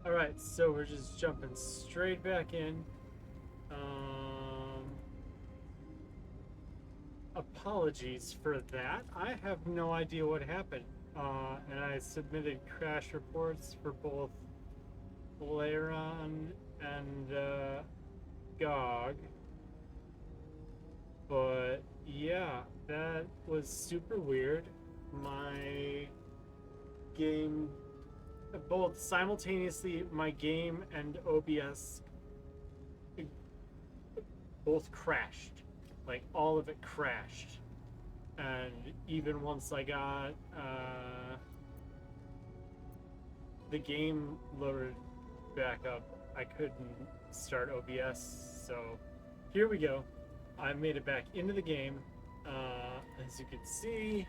Alright, so we're just jumping straight back in. Apologies for that. I have no idea what happened. And I submitted crash reports for both Lairon and GOG. But yeah, that was super weird. My game, both simultaneously, my game and OBS both crashed. Like, all of it crashed. And even once I got the game loaded back up, I couldn't start OBS. So here we go. I made it back into the game. As you can see.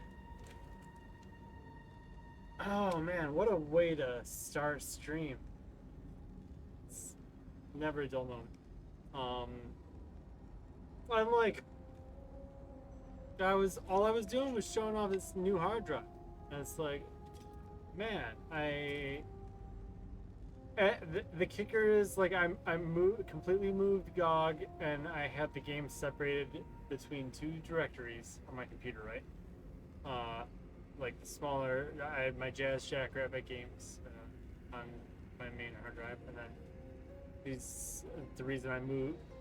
Oh man, what a way to start stream. It's never a dull moment. I'm like, all I was doing was showing off this new hard drive. And it's like, man, the kicker is like completely moved GOG, and I had the game separated between two directories on my computer, right? Like the smaller, I had my Jazz Jackrabbit games on my main hard drive, and then the reason I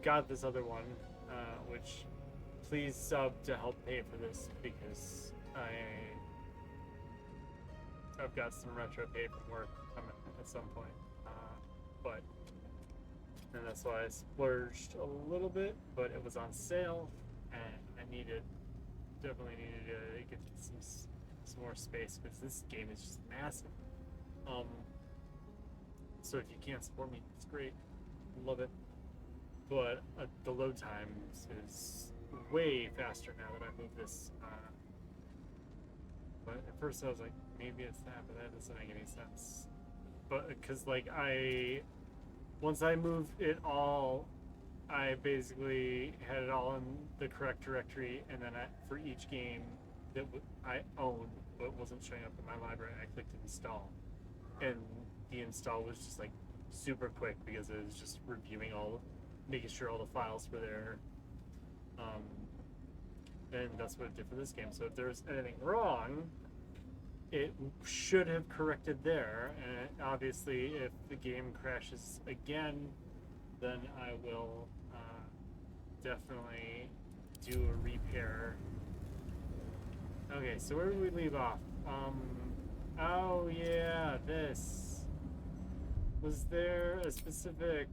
got this other one, which please sub to help pay for this, because I've got some retro pay from work coming at some point. And that's why I splurged a little bit, but it was on sale, and I definitely needed to get some more space, because this game is just massive. So if you can't support me, it's great, love it. But the load times is way faster now that I moved this. But at first I was like, maybe it's that, but that doesn't make any sense. But because like once I moved it all, I basically had it all in the correct directory, and then for each game that I owned but wasn't showing up in my library, I clicked install, and the install was just like super quick, because it was just reviewing making sure all the files were there. And that's what it did for this game. So if there's anything wrong, it should have corrected there. And obviously, if the game crashes again, then I will definitely do a repair. Okay, so where did we leave off? Oh yeah, this. Was there a specific...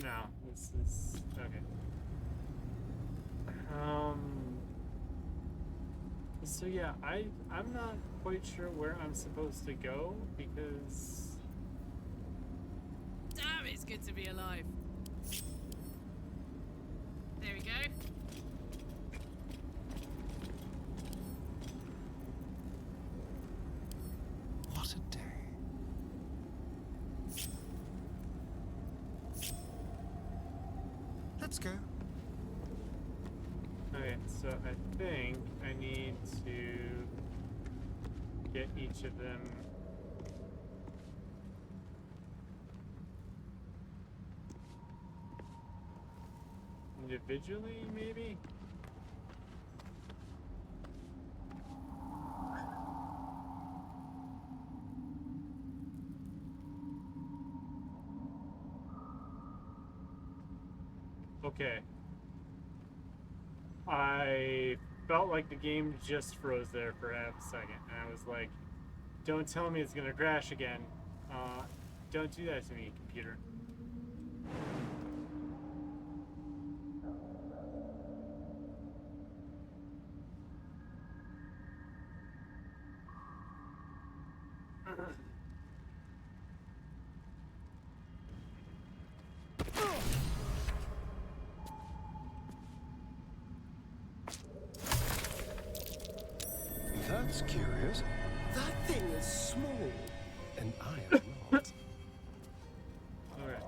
No, this is... Okay. So yeah, I'm not quite sure where I'm supposed to go, because... Damn, it's good to be alive. There we go. What a day. Let's go. Okay, so I think I need to get each of them individually, maybe? Okay. I felt like the game just froze there for half a second, and I was like, don't tell me it's gonna crash again. Don't do that to me, computer. That's curious. That thing is small, and I am not. Alright,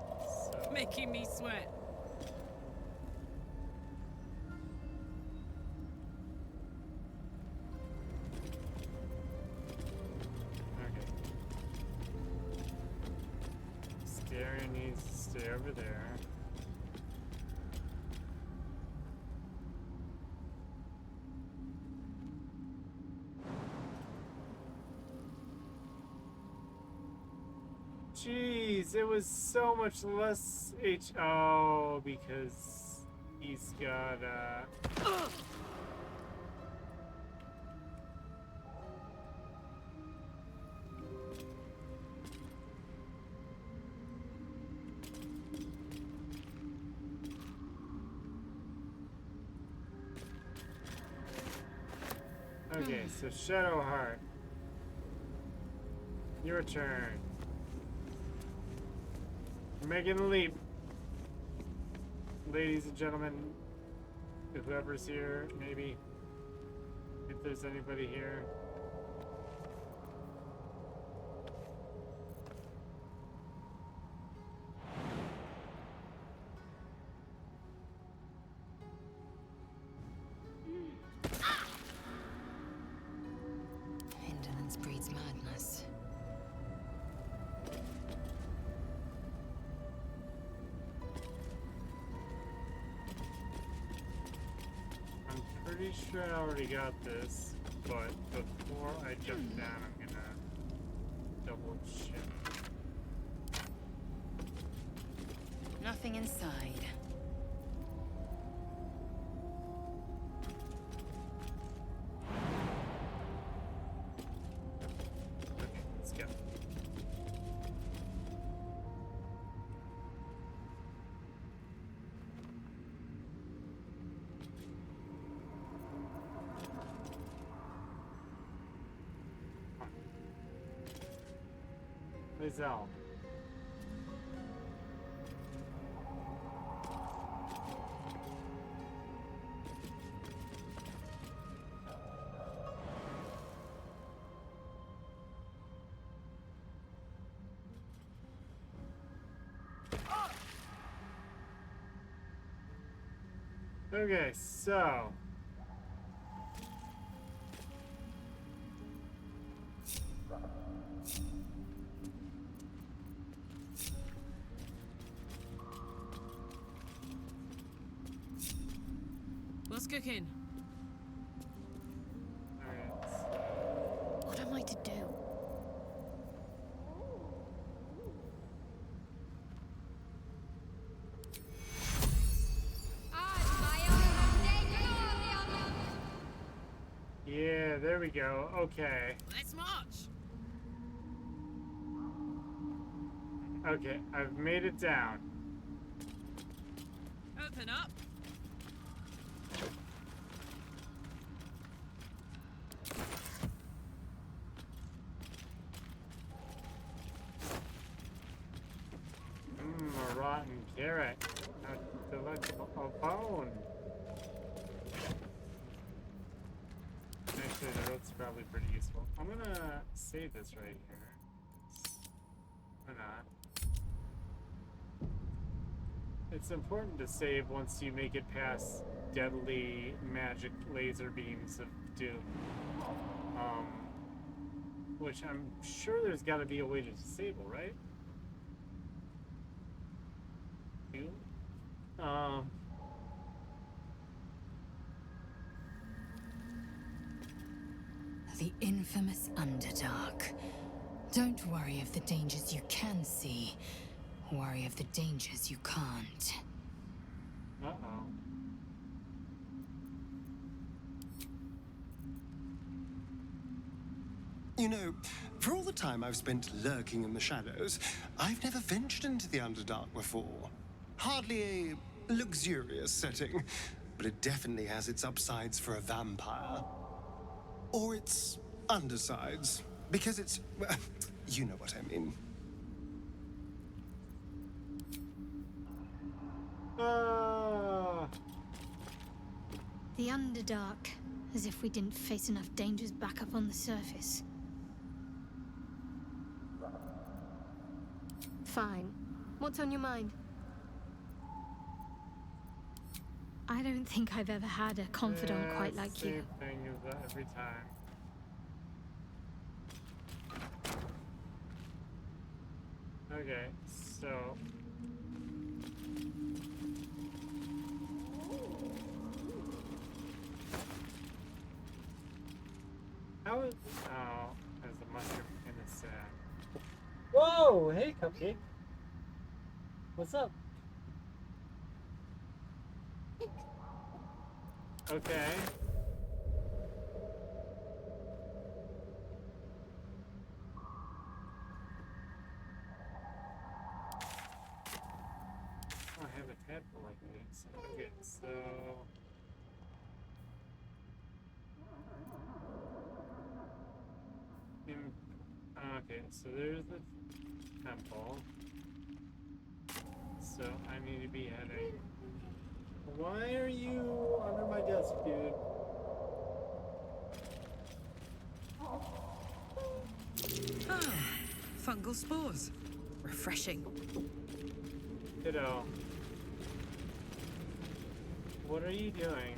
so... Making me sweat. needs to stay over there. Jeez, it was so much less Oh, because he's got, Okay, so Shadowheart. Your turn. We're making the leap. Ladies and gentlemen, whoever's here, maybe. If there's anybody here. Indolence breeds madness. I'm pretty sure I already got this, but before I jump down, I'm gonna double check. Nothing inside. Okay, let's go. Lizelle. Okay, so What's cooking? alright, What am I to do? yeah, there we go. Okay. Let's march. Okay, I've made it down. Open up. Mmm, a rotten carrot. How delectable. A bone. Actually, the rope's probably pretty useful. I'm gonna save this right here. Why not? It's important to save once you make it past deadly magic laser beams of doom. Which I'm sure there's got to be a way to disable, right? The infamous Underdark. Don't worry of the dangers you can see. Worry of the dangers you can't. Uh-oh. You know, for all the time I've spent lurking in the shadows, I've never ventured into the Underdark before. Hardly a luxurious setting, but it definitely has its upsides for a vampire. Or its undersides, because it's, well, you know what I mean. The Underdark, as if we didn't face enough dangers back up on the surface. Fine. What's on your mind? I don't think I've ever had a confidant quite like same you. thing as every time. Okay, so How is... Oh, there's a mushroom in the sack. Whoa! Hey, Cupcake. What's up? Okay. Oh, I have a tadpole like this. Okay, so... Okay, so there's the temple. So I need to be heading. Why are you under my desk, dude? Ah, fungal spores. Refreshing. Kiddo. What are you doing?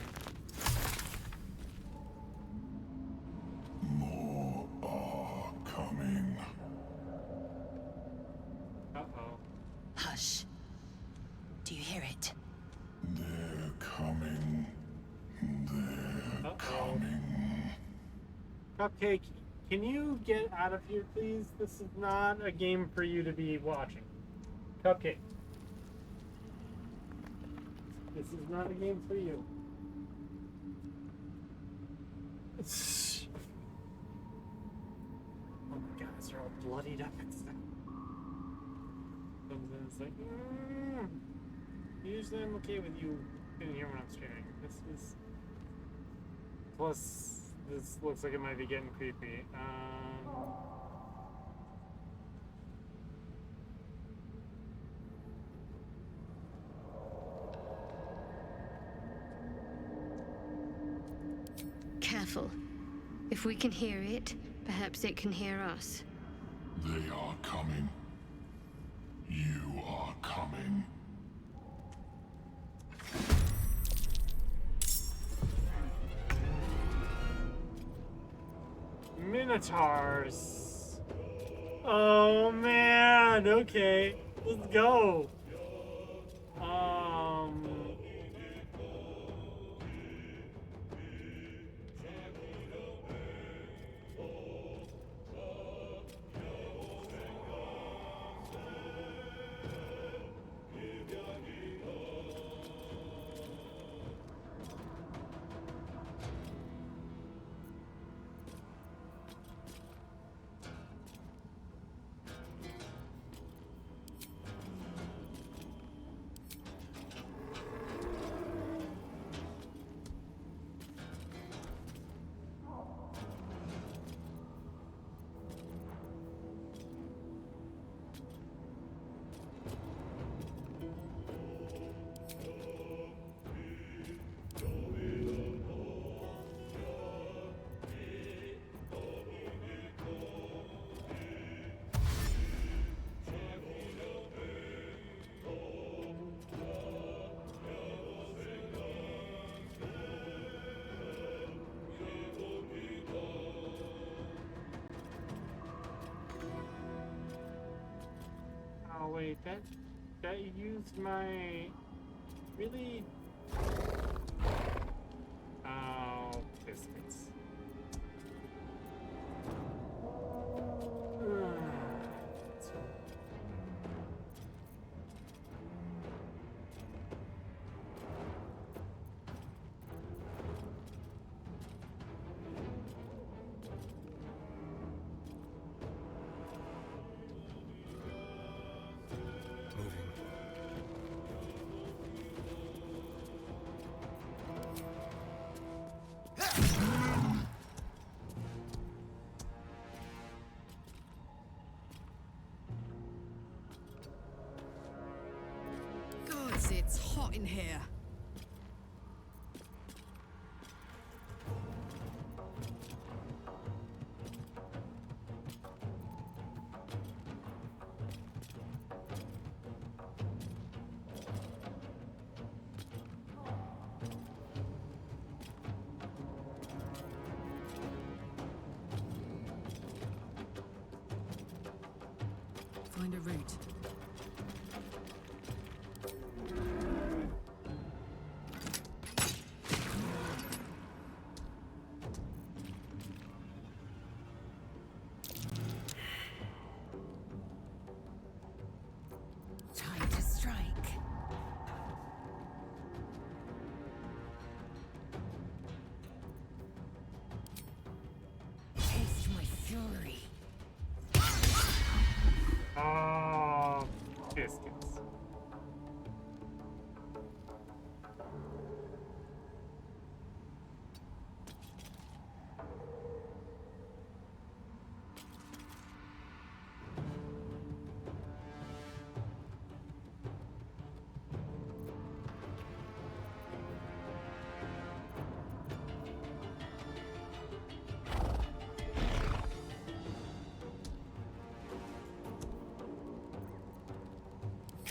More are coming. Uh-oh. Hush. Do you hear it? They're coming. They're Uh-oh. coming. Cupcake, can you get out of here, please? This is not a game for you to be watching. Cupcake. This is not a game for you. Oh my god, they're all bloodied up and stuff. Comes in, it's like, usually I'm okay with you in here when I'm streaming. This is... Plus, this looks like it might be getting creepy. Careful. If we can hear it, perhaps it can hear us. They are coming. You are coming. Minotaurs. Oh man, okay. Let's go. Oh wait, that used my really. Oh, biscuits. Gods, it's hot in here. Find a route.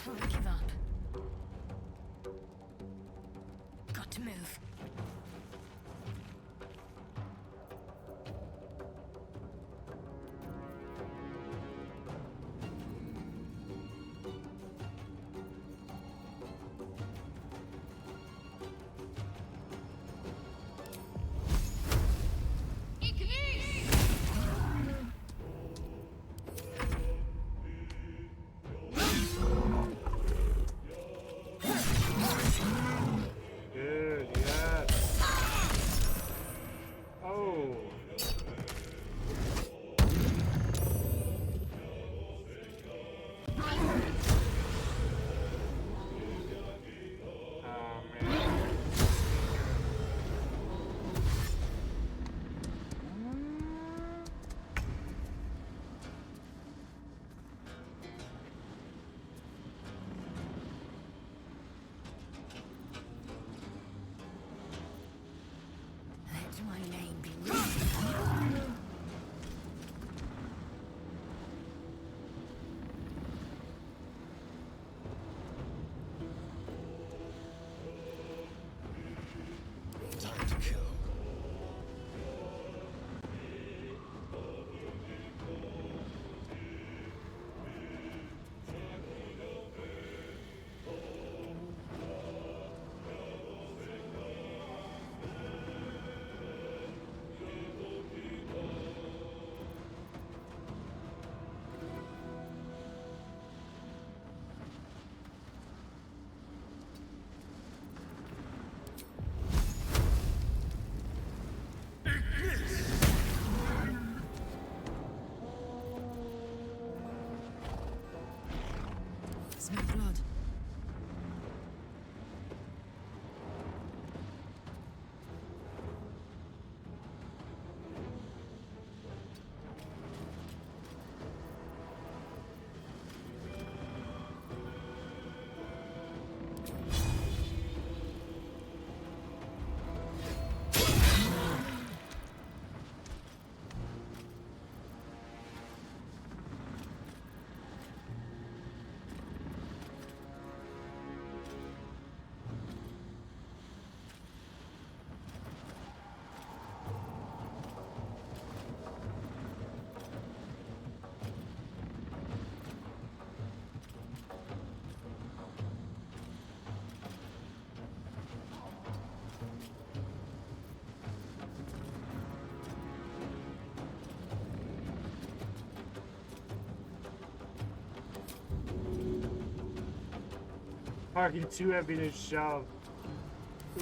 Can't give up. Got to move. Good, yes. Oh. Oh man. Let my name be written. Time to kill. Smell blood. Fucking too heavy to shove.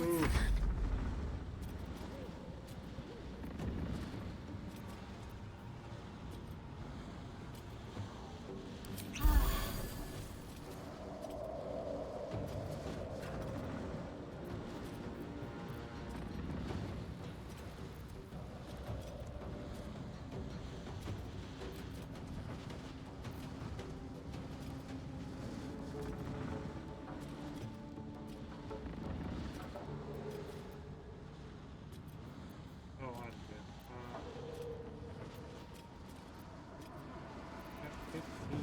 Ooh. Oh, I did. Got 15.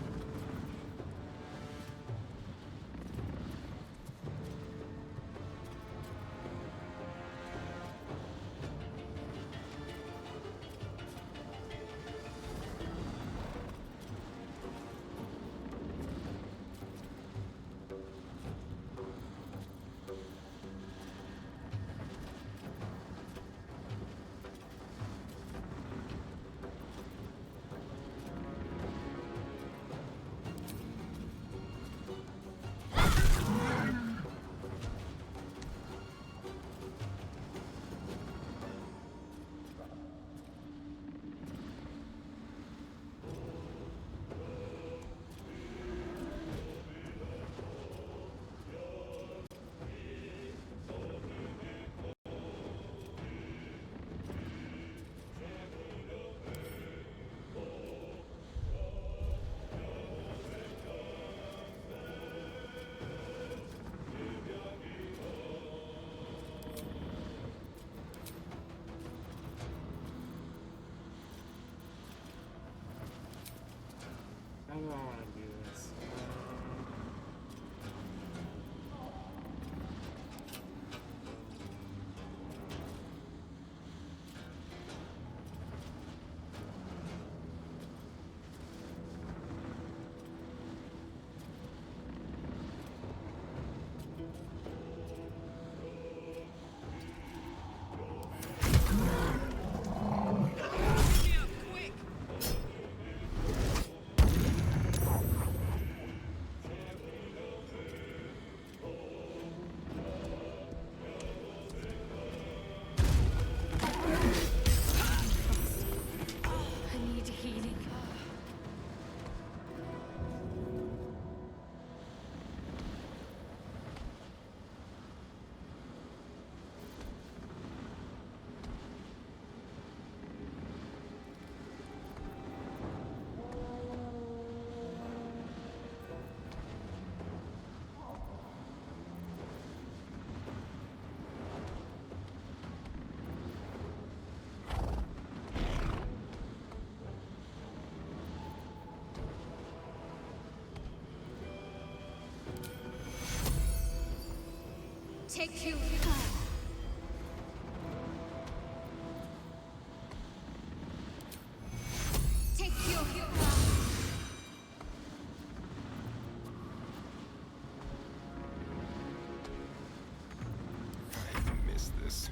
How do I want to do this? Take you. Take you. I missed this.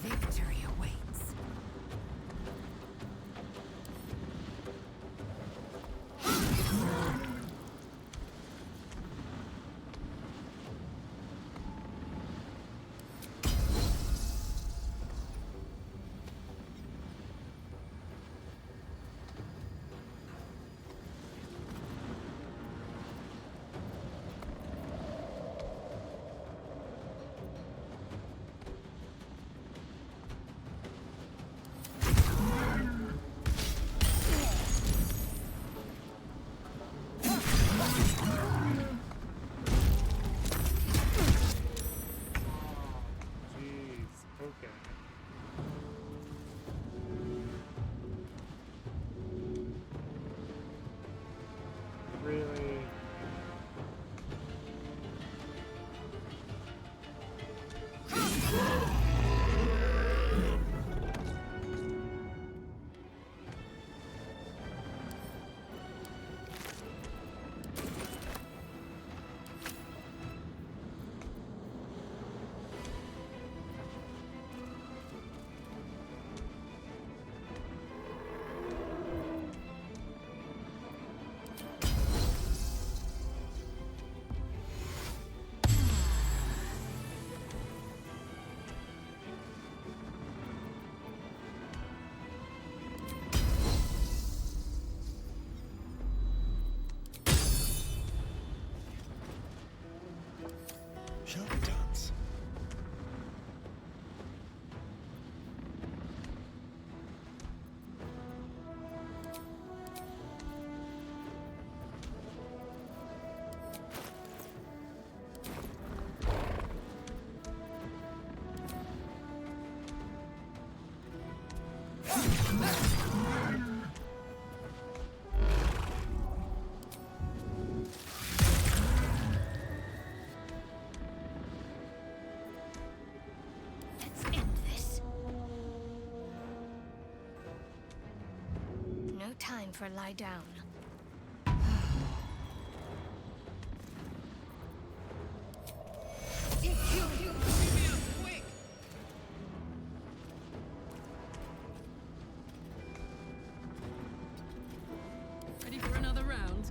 Victory awaits. Jeez. Okay. Really? Shall we dance? Let's end this. No time for lie down. Ready for another round?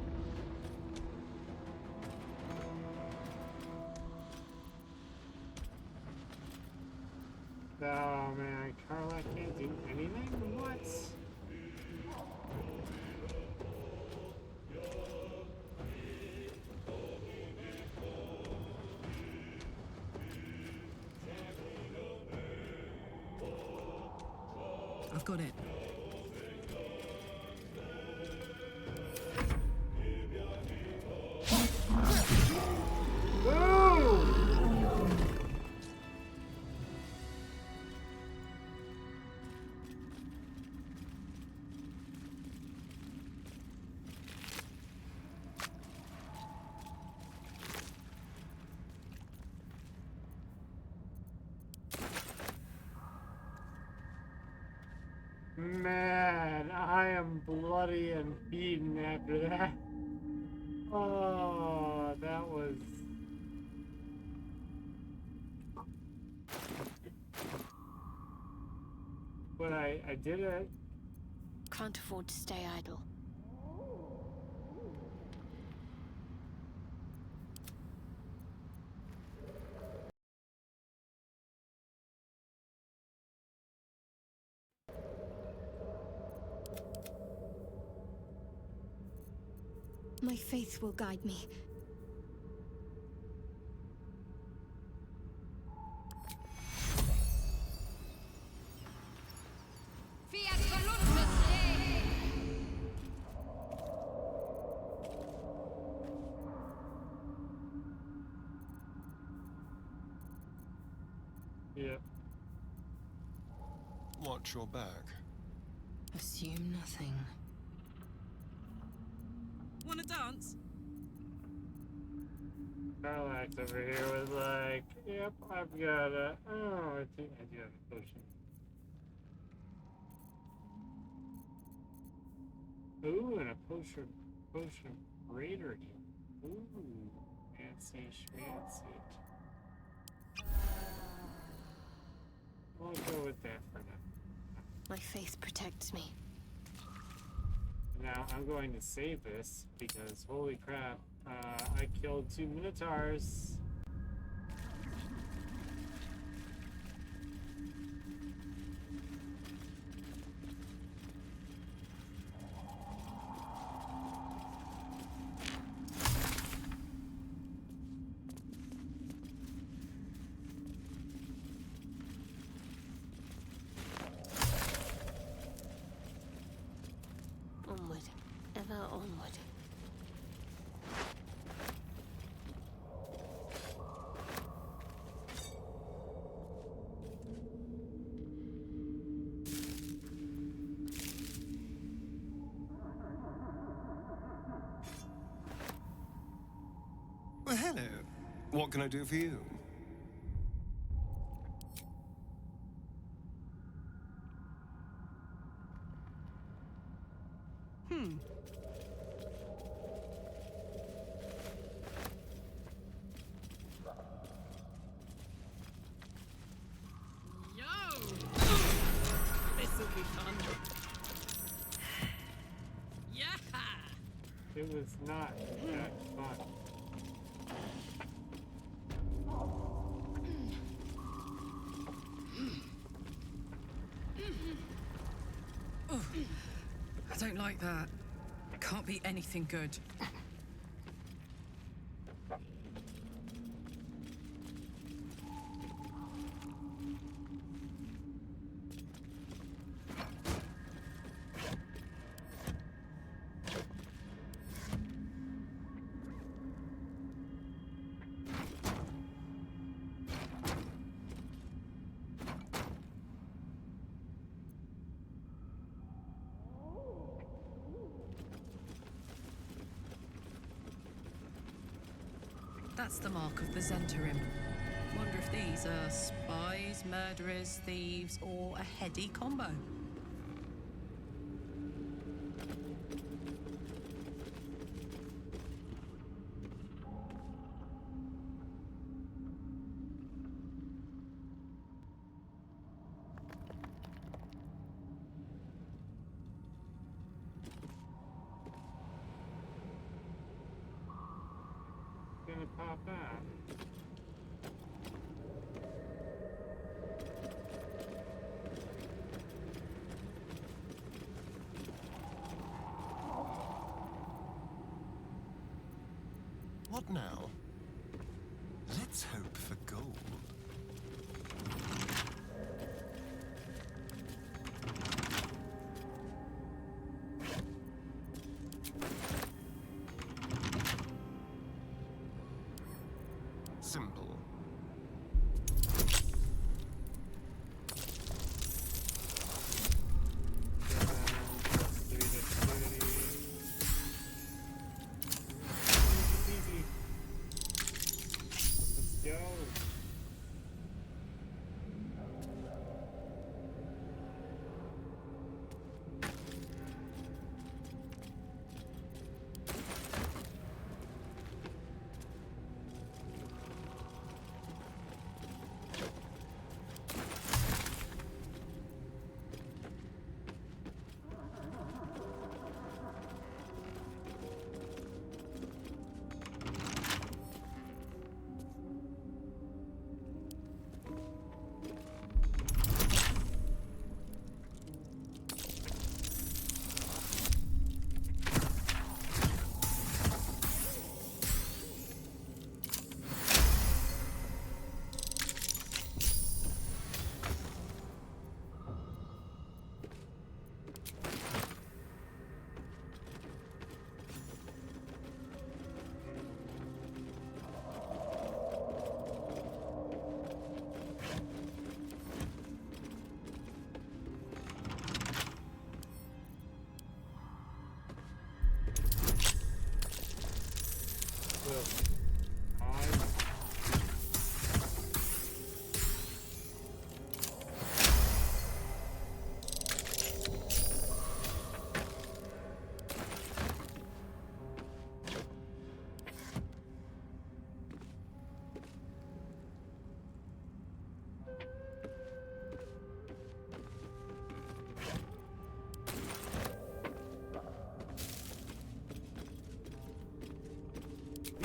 Oh man, Carla can't do anything? What? I've got it. Man, I am bloody and beaten after that. Oh, that was... But I did it. Can't afford to stay idle. My faith will guide me. Yep. Watch your back. Assume nothing. Wanna dance? Parallax over here was like, yep, I've got a. Oh, I think I do have a potion. Ooh, and a potion greater here. Ooh, fancy schmancy. I'll go with that for now. My faith protects me. Now I'm going to save this because holy crap, I killed 2 minotaurs. Onward. Ever onward. Well, hello. What can I do for you? Yo! This'll be fun. Yeah! It was not that fun. I don't like that. Can't be anything good. That's the mark of the Zentarim. Wonder if these are spies, murderers, thieves, or a heady combo. Gonna pop out. What now? Let's hope for gold. Simple.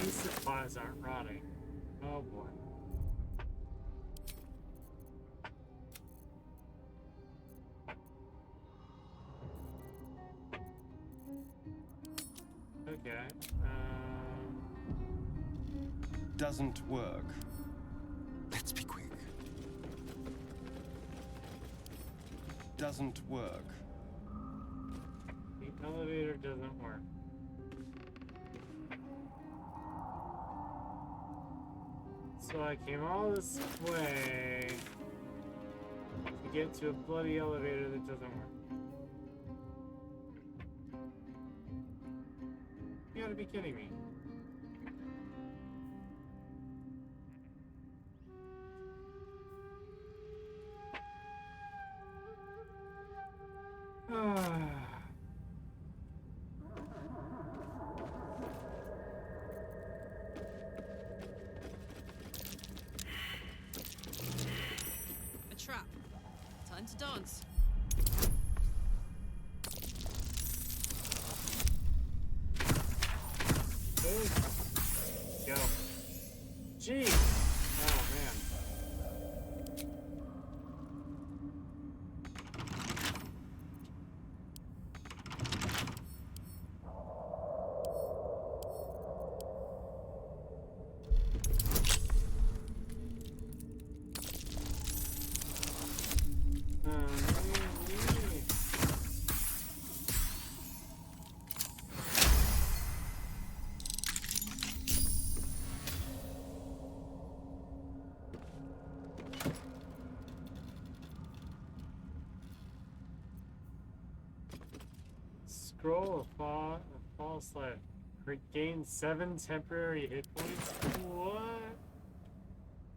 these supplies aren't rotting. Oh boy. Okay. Doesn't work. Let's be quick. Doesn't work. The elevator doesn't work. So I came all this way to get to a bloody elevator that doesn't work. You gotta be kidding me. A trap. Time to dance. Really? Go. Jeez. Oh man. Scroll of fall slide. Gain 7 temporary hit points. What?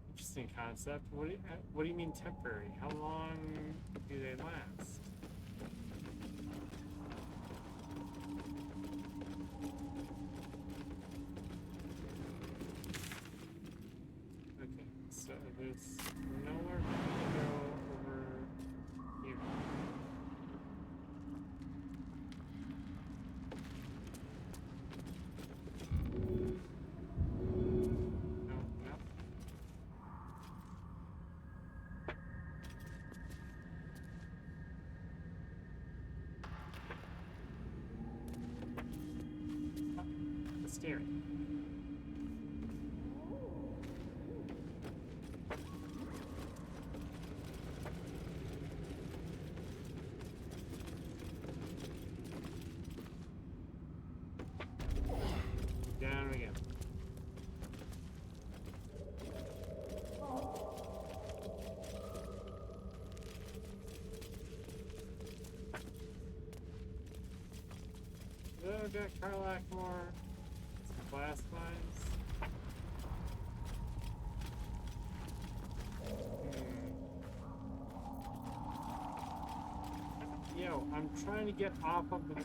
Interesting concept. What do you mean temporary? How long do they last? Okay, so there's nowhere for me to go over here. No, no. Ah, the steering. Down again. Oh, got Carlac more. Some blast mines. Yo, I'm trying to get off of the.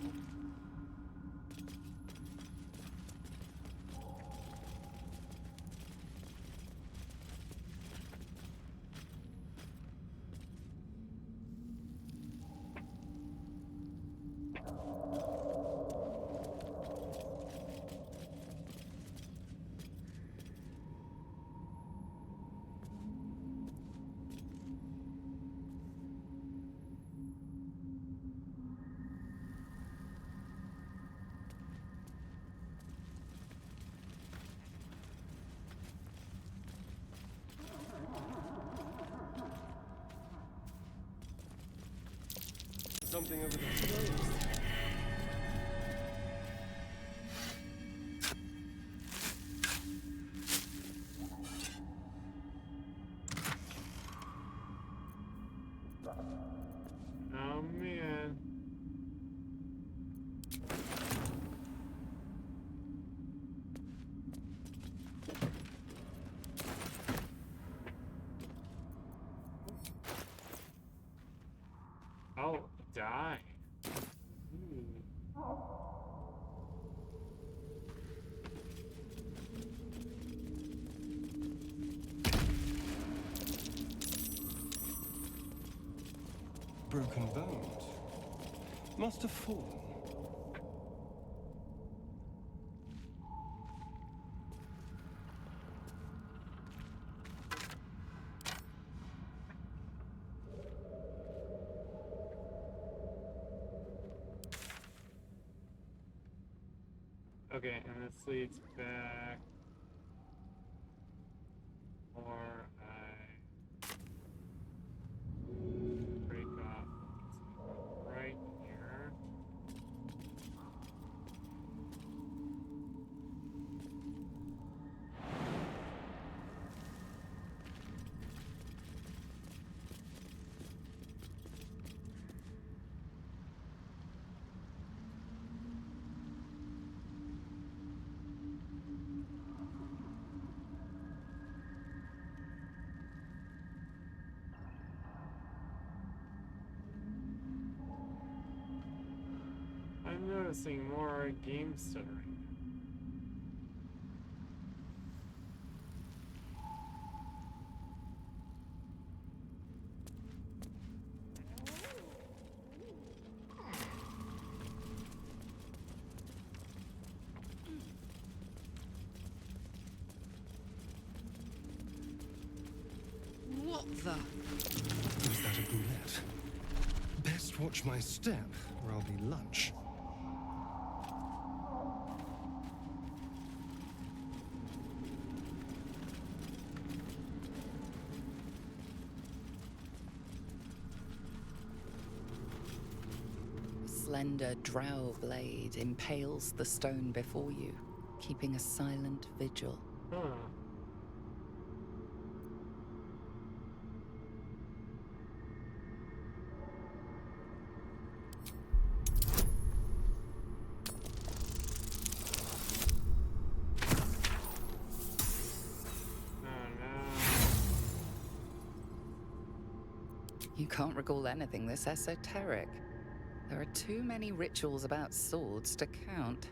Something over there. Oh man. Oh, die. Broken bones. Must have fallen. Okay, and this leads back. Or I break off right here. I'm noticing more game stuttering. What the? Was that a boulette? Best watch my step, or I'll be lunch. A slender drow blade impales the stone before you, keeping a silent vigil. Huh. You can't recall anything this esoteric. There are too many rituals about swords to count.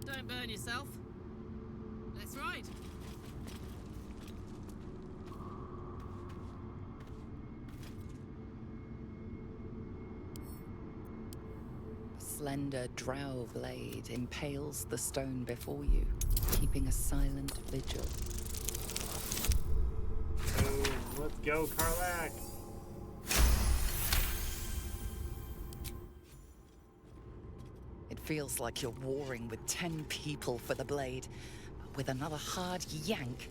Don't burn yourself. Let's ride. A slender drow blade impales the stone before you, keeping a silent vigil. Boom. Let's go, Karlak. It feels like you're warring with 10 people for the blade. But with another hard yank,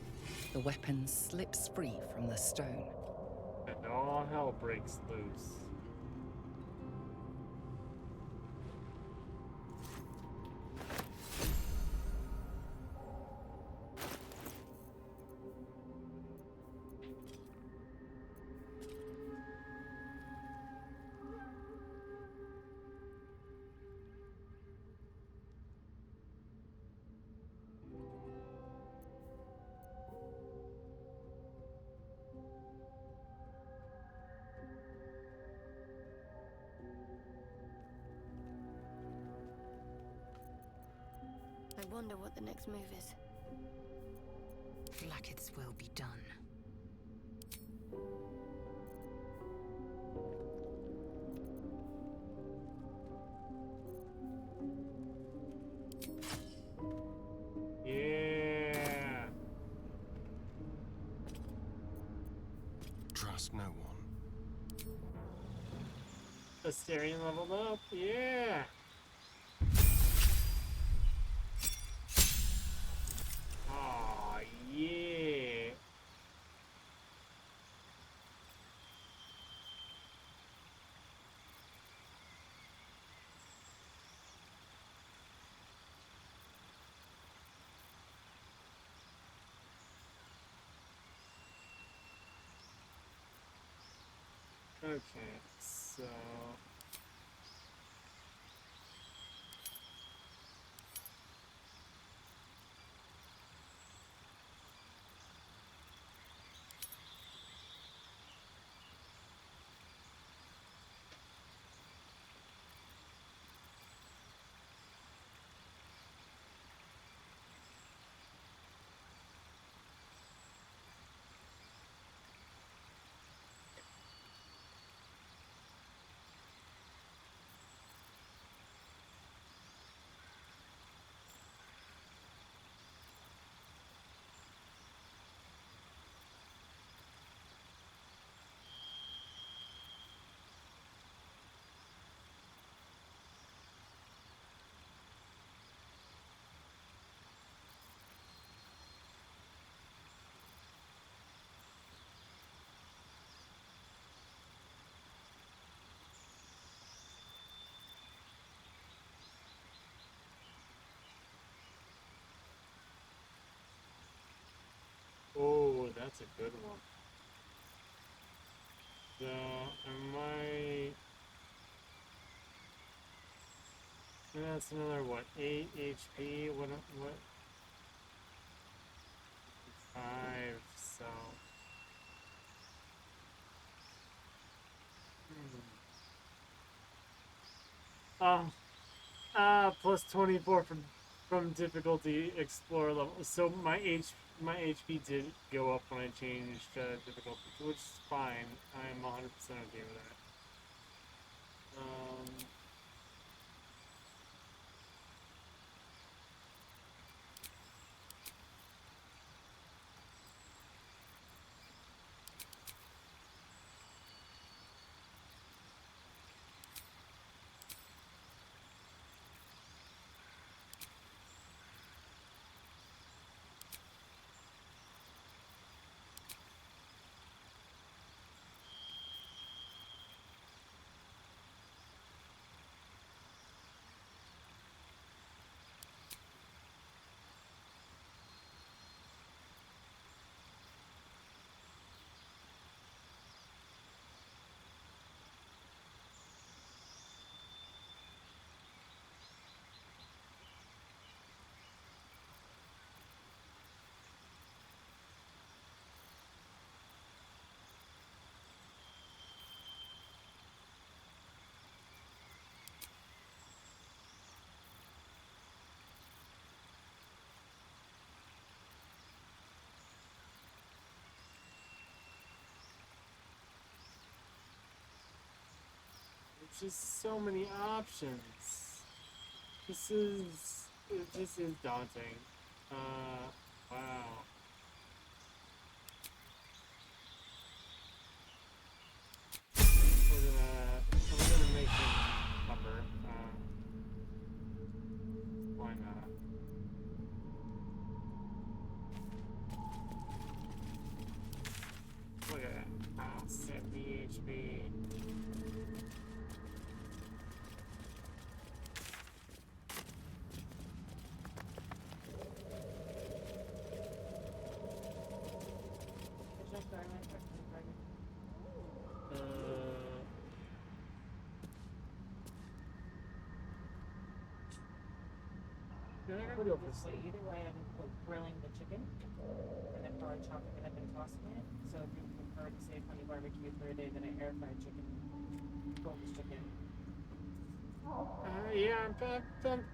the weapon slips free from the stone. And all hell breaks loose. I wonder what the next move is. Like will be done. Yeah. Trust no one. Asterion leveled up. Yeah. Aw, yeah. Okay, so That's a good one. So, am I... And that's another, what, 8 HP? What? 5, so... Plus 24 from difficulty explore level. So my HP did go up when I changed difficulty, which is fine. I'm 100% okay with that. Just so many options. It just is daunting. Wow. I'm gonna make him tougher. Why not? Look at that. 70 HP. Either way, I'm grilling the chicken and then probably chopping it up and tossing it. So if you prefer to save honey barbecue for a day, then I air fried chicken, boneless chicken. Yeah, I'm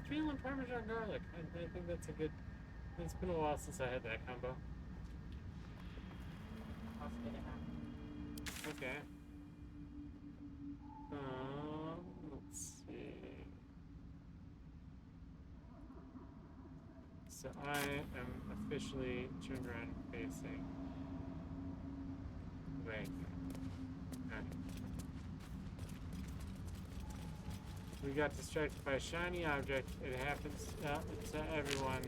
feeling Parmesan garlic. I think that's a good. It's been a while since I had that combo. I'll split it half. Okay. Let's see. So I am officially turned around facing. Wait. Okay. We got distracted by a shiny object. It happens to everyone.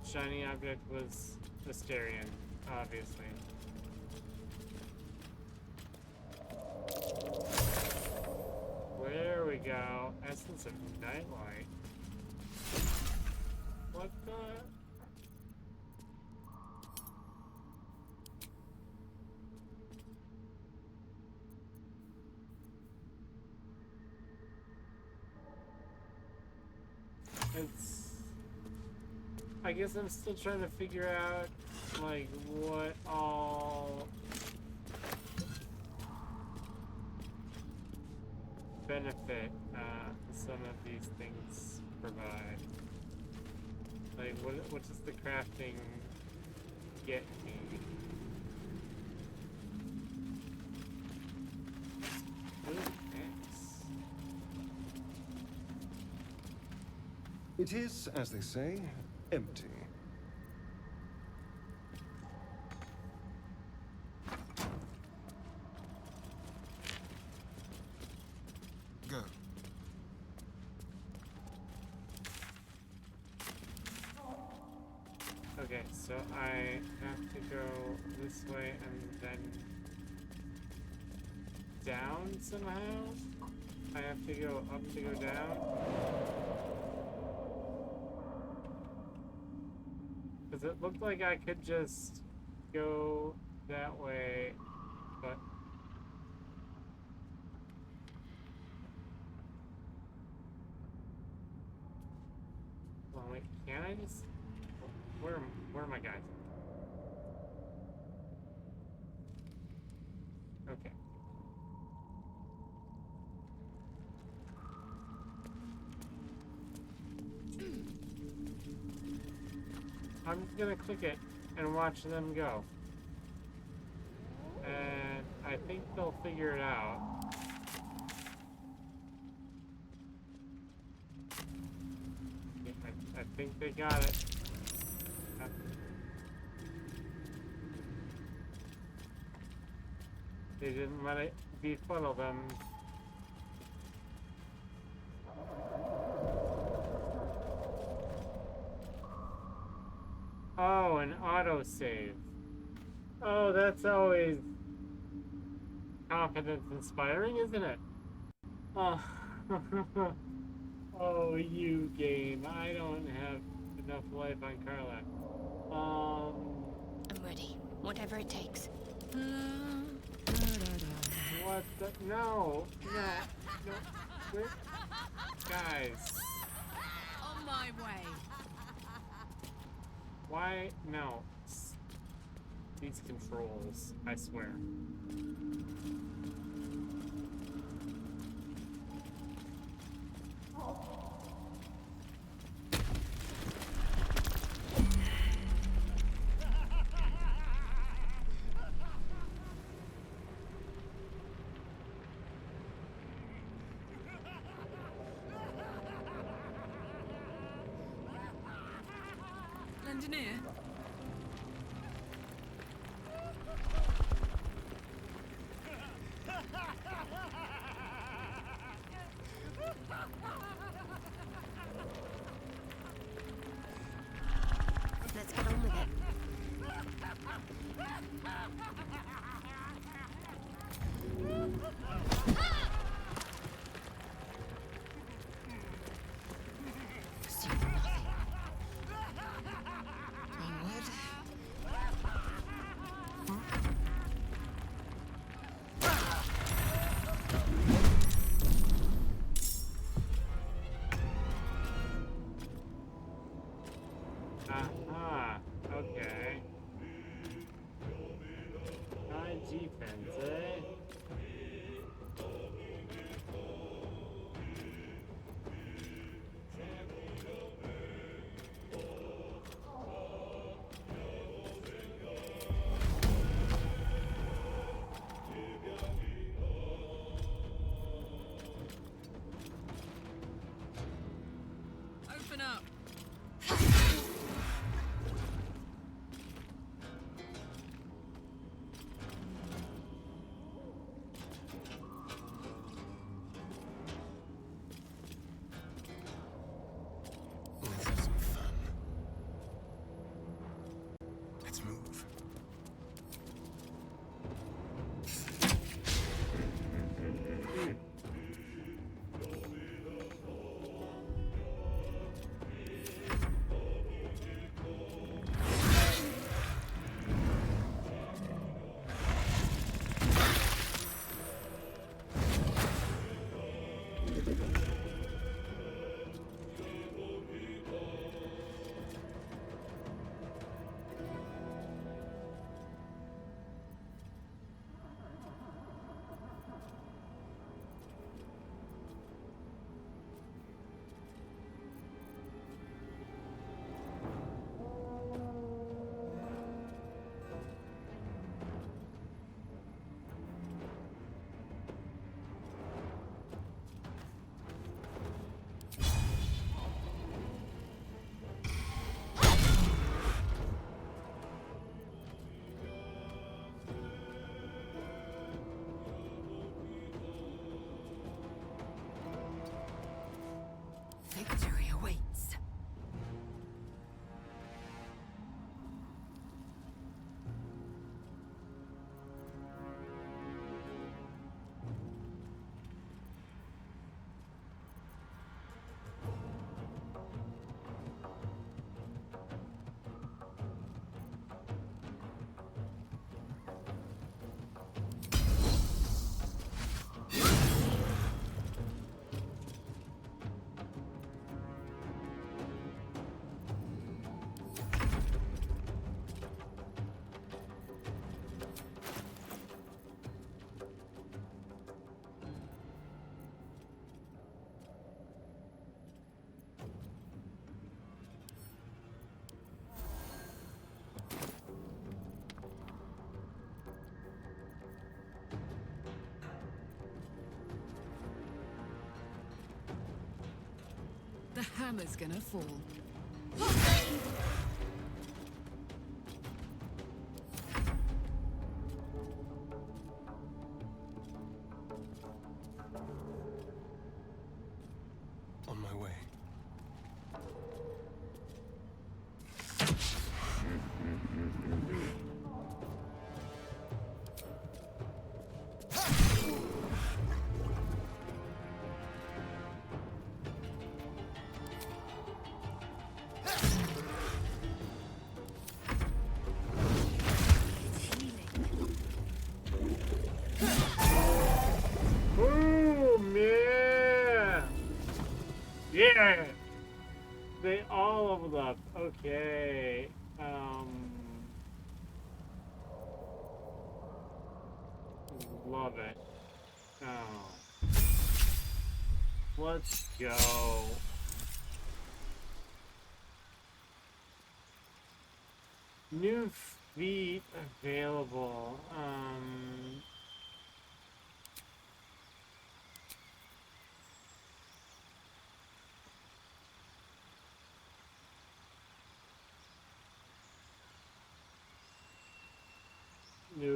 Shiny object was Asterion, obviously. There we go. Essence of Nightlight. What the? I guess I'm still trying to figure out, like, what all benefit some of these things provide. Like, what does the crafting get me? Ooh, thanks. It is, as they say, empty. Go. Okay, so I have to go this way and then down somehow? I have to go up to go down? Because it looked like I could just go that way, but... Well, wait, can I just... Where are my guys? Okay. I'm just gonna click it and watch them go. And I think they'll figure it out. Yeah, I think they got it. They didn't let it befuddle them. Oh, an autosave. Oh, that's always confidence inspiring, isn't it? Oh, oh, you game. I don't have enough life on Carla. I'm ready. Whatever it takes. What the? No, wait. Guys. On my way. Why? No. These controls, I swear. Engineer. Let's get on with it. You hammer's gonna fall. On my way. Boom! Yeah! Yeah! They all leveled up. Okay. Love it. Oh. Let's go. New feat available. Ooh.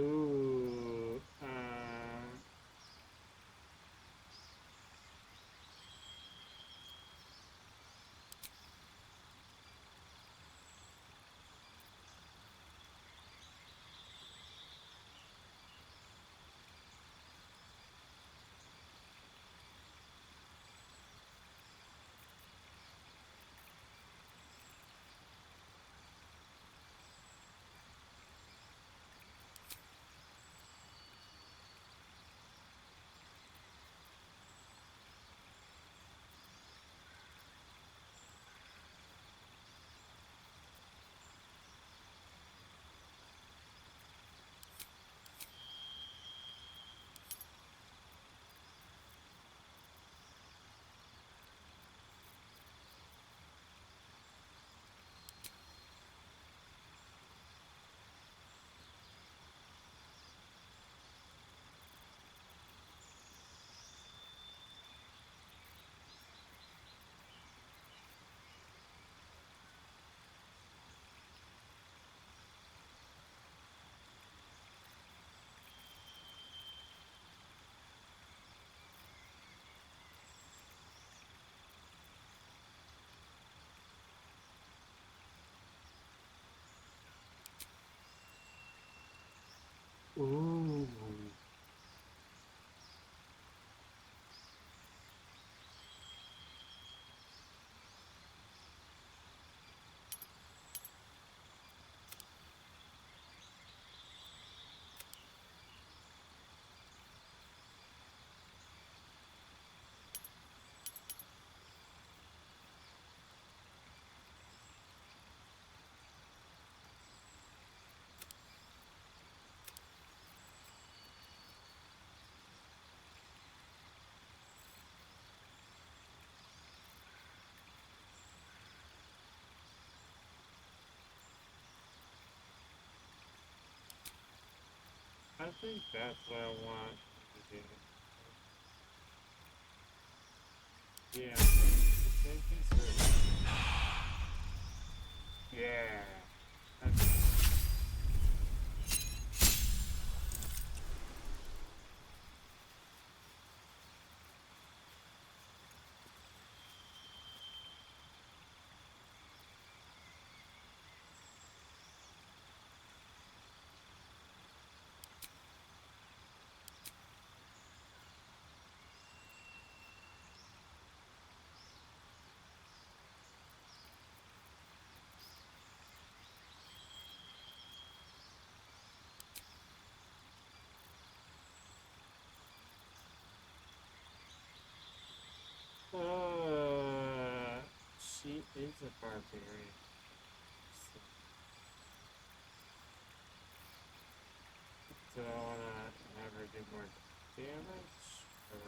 Ooh. I think that's what I want to do. Yeah. Thank you, sir. Yeah. That's it. She is a barbarian. So I wanna have her do more damage? Or...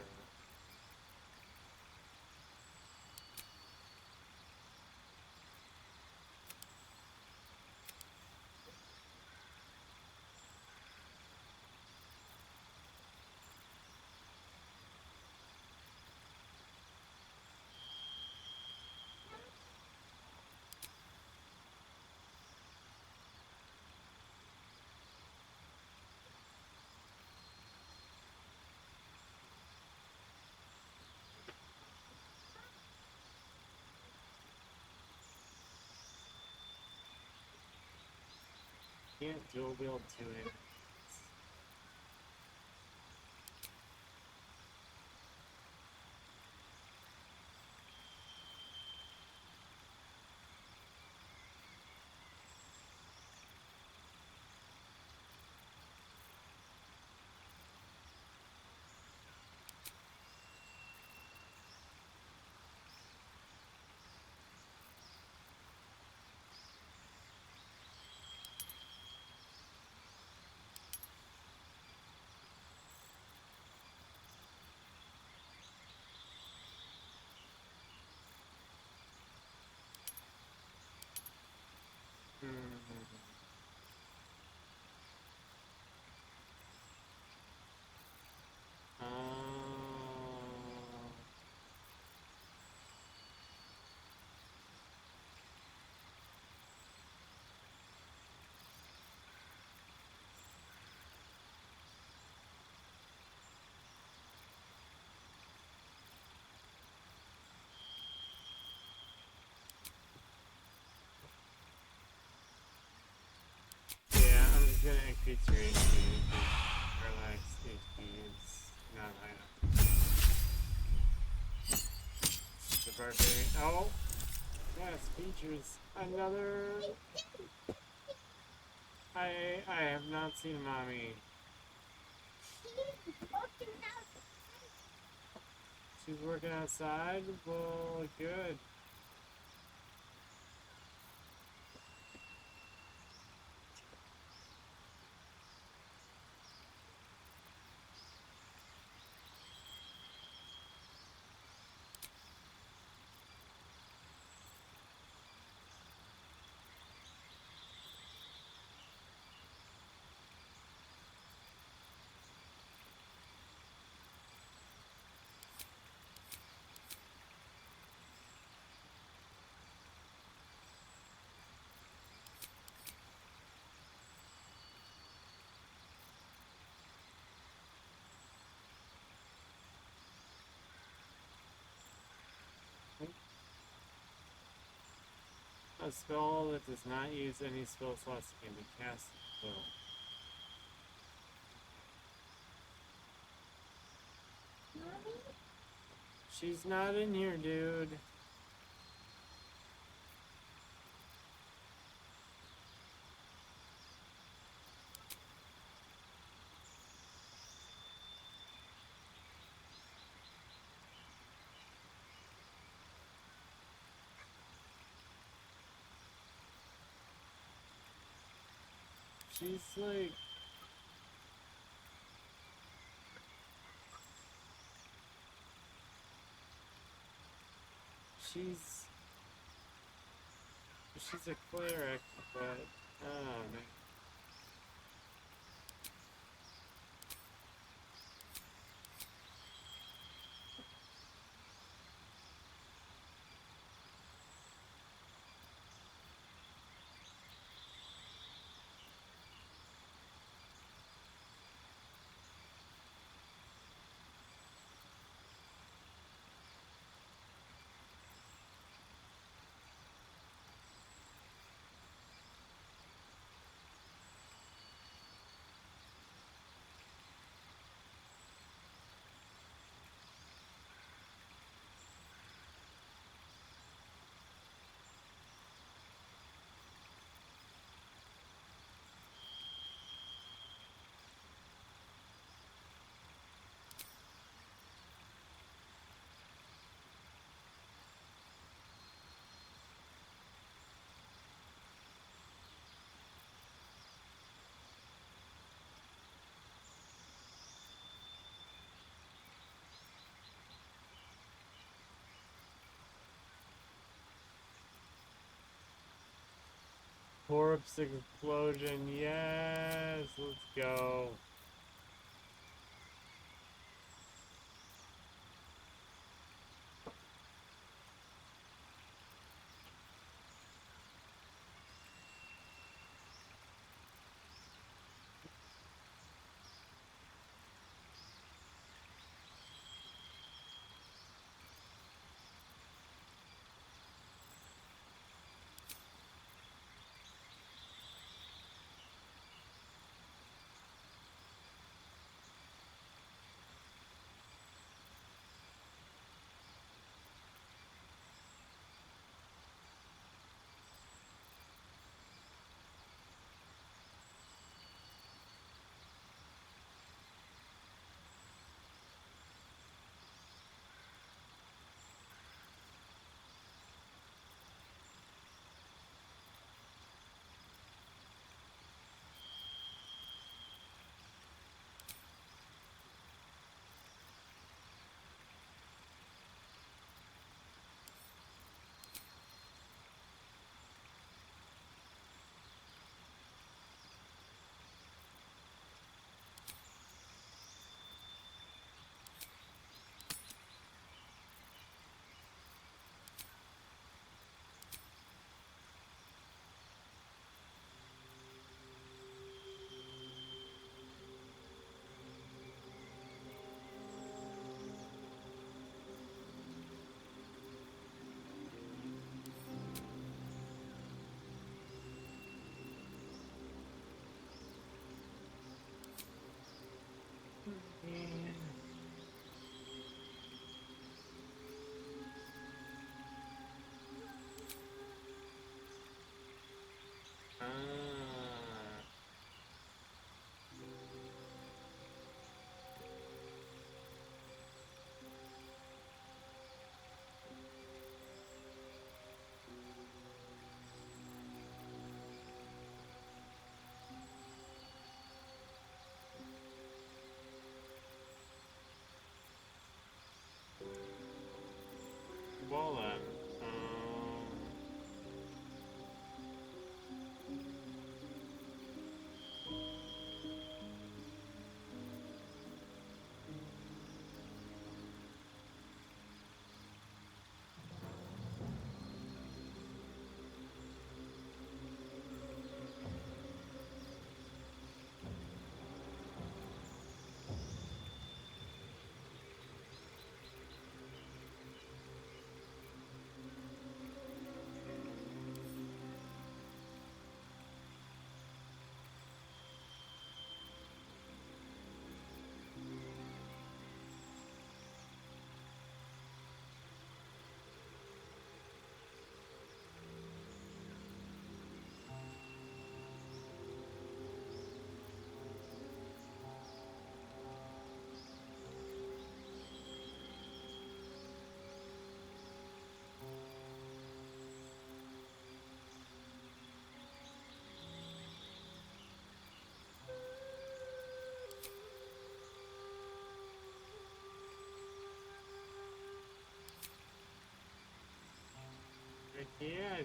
Can't dual wield two enemies. Yeah, I'm just gonna increase your HP. Relax, HP is not high enough. The barbarian. Oh! Yes, features. Another. I have not seen mommy. She's working outside? Well, good. A spell that does not use any spell slots can be cast at will. She's not in here, dude. She's like... She's a cleric, but... Oh, man. Corpse explosion, yes! Let's go.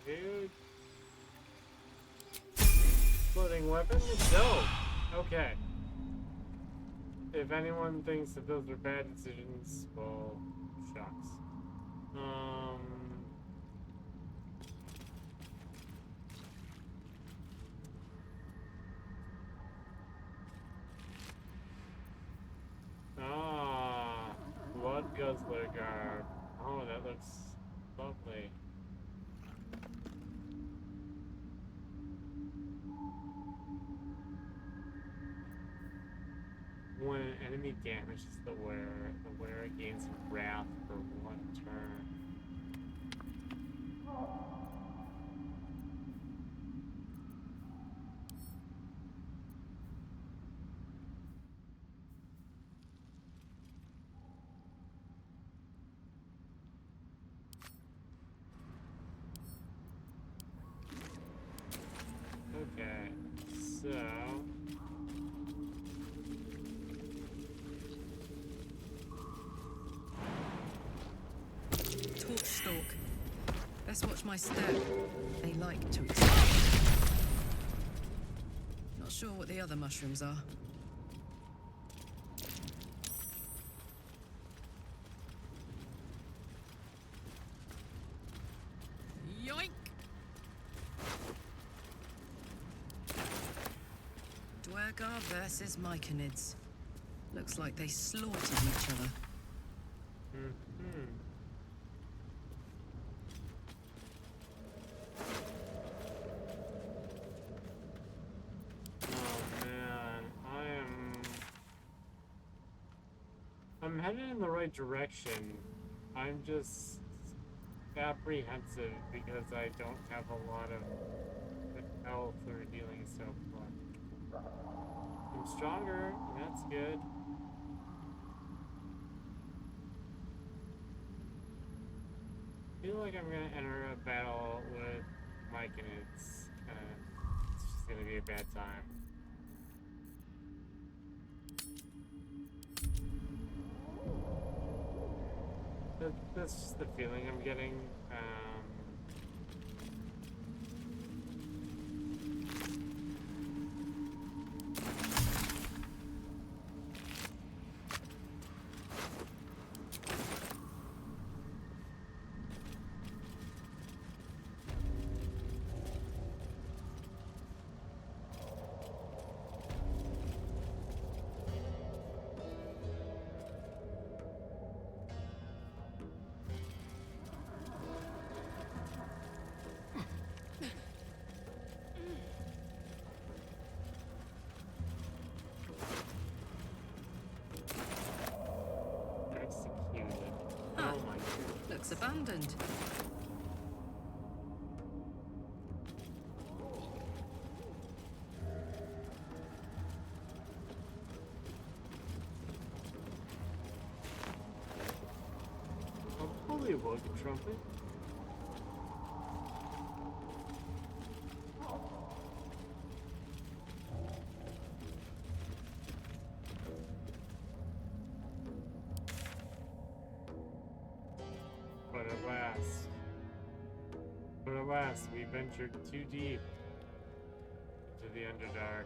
dude. Floating weapon? Dope. Okay. If anyone thinks that those are bad decisions, well, shucks. Blood guzzler garb. Oh, that looks lovely. When an enemy damages the wearer gains wrath for 1 turn. Okay, so Torch stalk. Best watch my step. They like to explode. Not sure what the other mushrooms are. Yoink! Dwergar versus Myconids. Looks like they slaughtered each other. Oh man, I'm headed in the right direction. I'm just apprehensive because I don't have a lot of health or healing so far. I'm stronger, and that's good. I feel like I'm gonna enter a battle with Mike and it's just gonna be a bad time. That's just the feeling I'm getting. Executed. Huh. Oh my god. Looks abandoned. I'll probably woke a trumpet. But alas, we ventured too deep into the Underdark.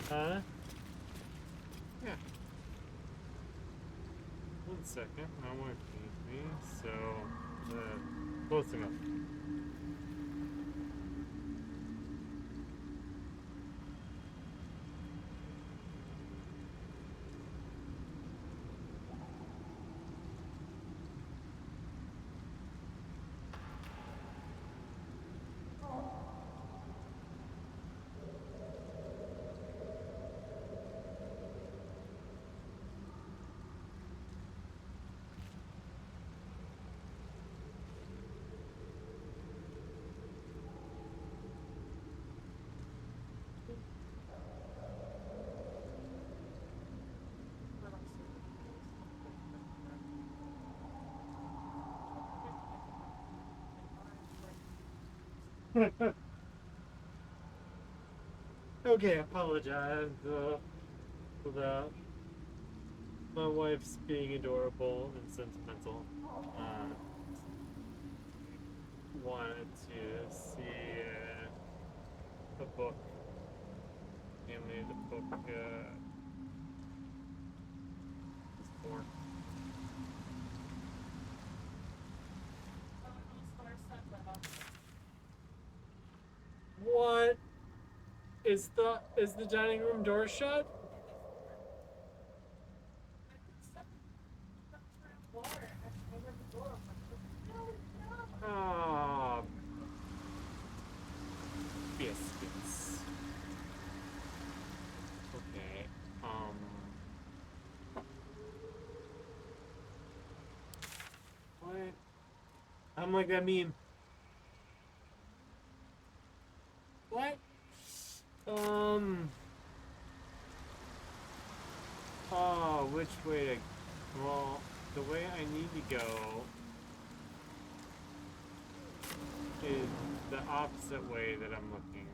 Huh? Yeah. 1 second. I want to feed me, so close enough. Okay, apologize for that. My wife's being adorable and sentimental. Wanted to see a book, namely the book is for. What is the dining room door shut? Ah, biscuits. Okay. What? I'm like that meme. What? Oh, which way to? Well, the way I need to go is the opposite way that I'm looking.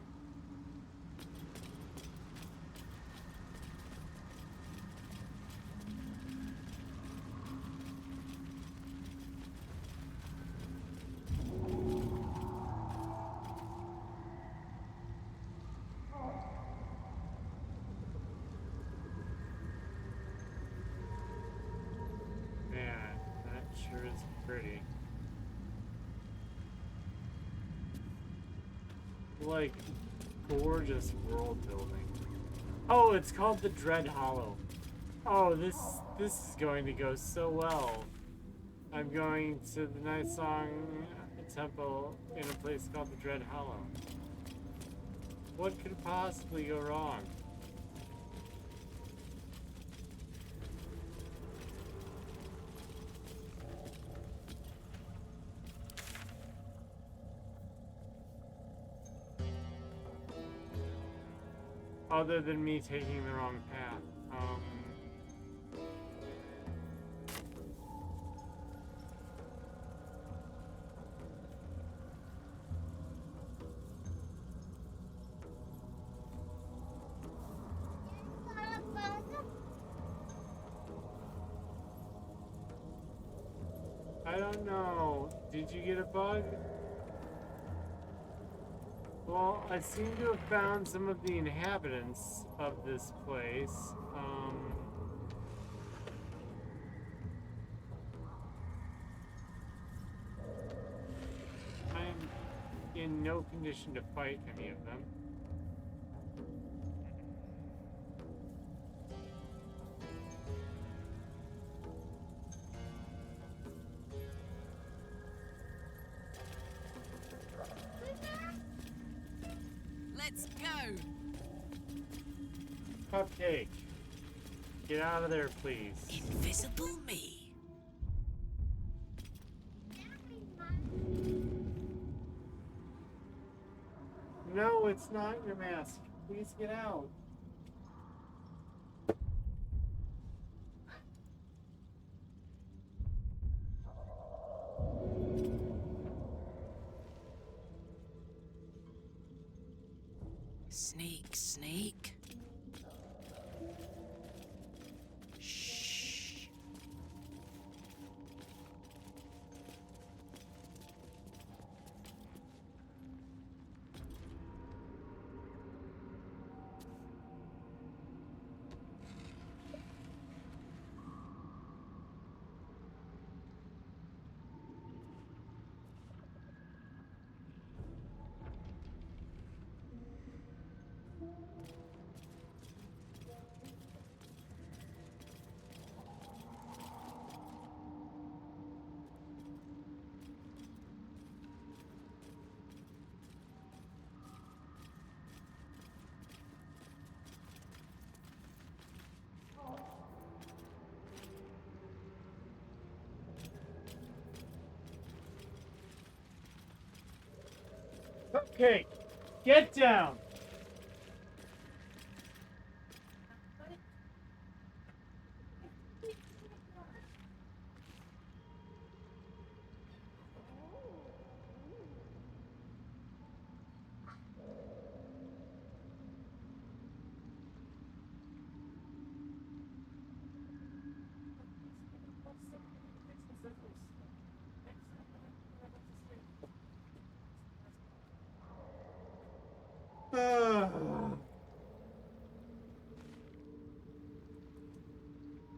Man, that sure is pretty. Like, gorgeous world building. Oh, it's called the Dread Hollow. Oh, this is going to go so well. I'm going to the Night Song Temple in a place called the Dread Hollow. What could possibly go wrong? Other than me taking the wrong path. I don't know. Did you get a bug? Well, I seem to have found some of the inhabitants of this place. I'm in no condition to fight any of them. Let's go. Cupcake, get out of there, please. Invisible me. No, it's not your mask. Please get out. Sneak, sneak. Shh. Cupcake, get down.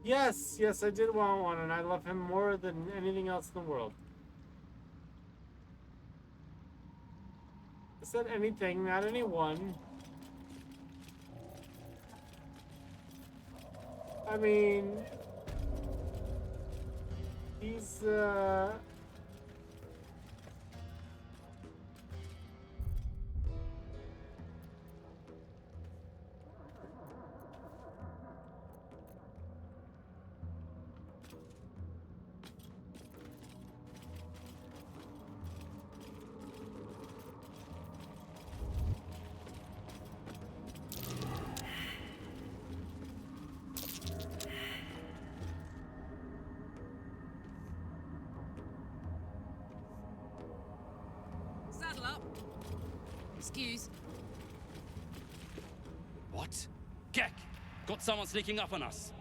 Yes, yes, I did want one, and I love him more than anything else in the world. I said anything, not anyone. I mean, he's, Saddle up. Excuse. What? Gek! Got someone sneaking up on us.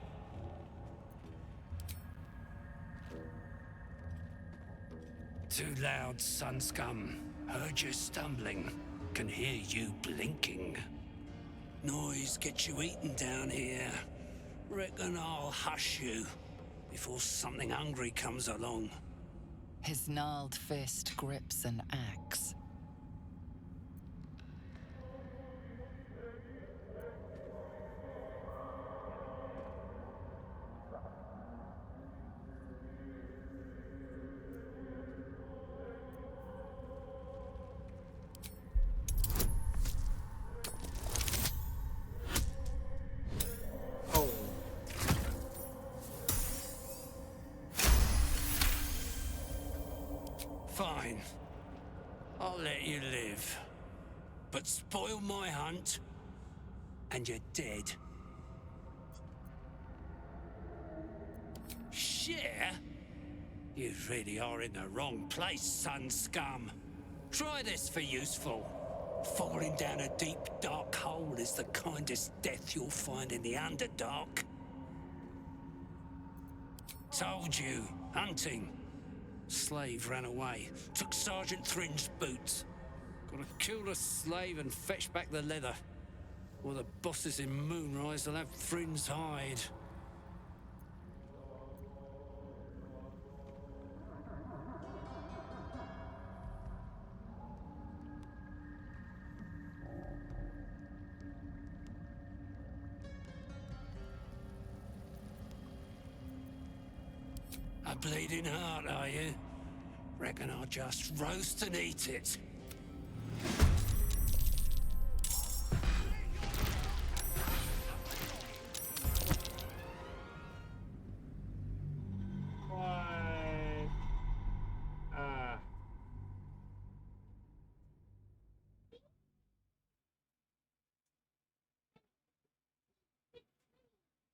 Too loud, sun scum. Heard you stumbling. Can hear you blinking. Noise gets you eaten down here. Reckon I'll hush you before something hungry comes along. His gnarled fist grips an axe. oh. Fine. I'll let you live. But spoil my hunt, and you're dead. Share? You really are in the wrong place, sun scum. Try this for useful. Falling down a deep, dark hole is the kindest death you'll find in the Underdark. Told you, hunting. Slave ran away, took Sergeant Thrin's boots. Gotta kill the slave and fetch back the leather. Or the bosses in Moonrise will have Thrin's hide. A bleeding heart, are you? Reckon I'll just roast and eat it. What?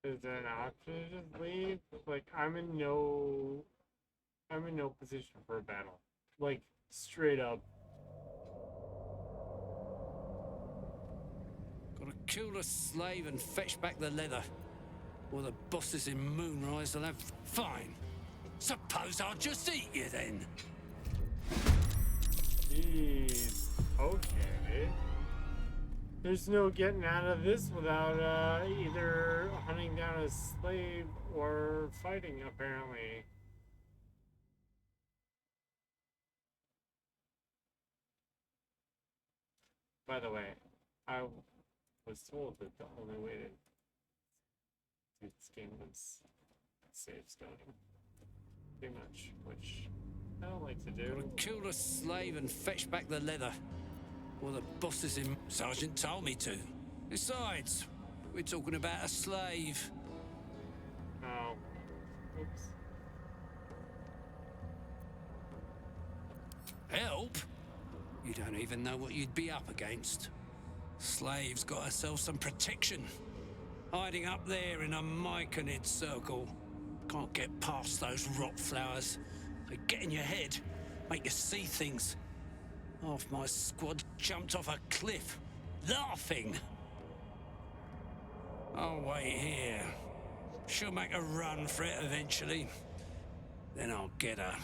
Is there an option to just leave? Like, I'm in no position for a battle. Like, straight up. Gotta kill the slave and fetch back the leather. Or the bosses in Moonrise will have... Fine. Suppose I'll just eat you then. Jeez. Okay. There's no getting out of this without either hunting down a slave or fighting, apparently. By the way, I was told that the only way to do this game was save stoning. Pretty much, which I don't like to do. Gotta kill the slave and fetch back the leather. Or the bosses in... Sergeant told me to. Besides, we're talking about a slave. Oh. Oops. Help? You don't even know what you'd be up against. Slave's got herself some protection. Hiding up there in a myconid circle. Can't get past those rot flowers. They get in your head, make you see things. Half my squad jumped off a cliff, laughing. I'll wait here. She'll make a run for it eventually. Then I'll get her.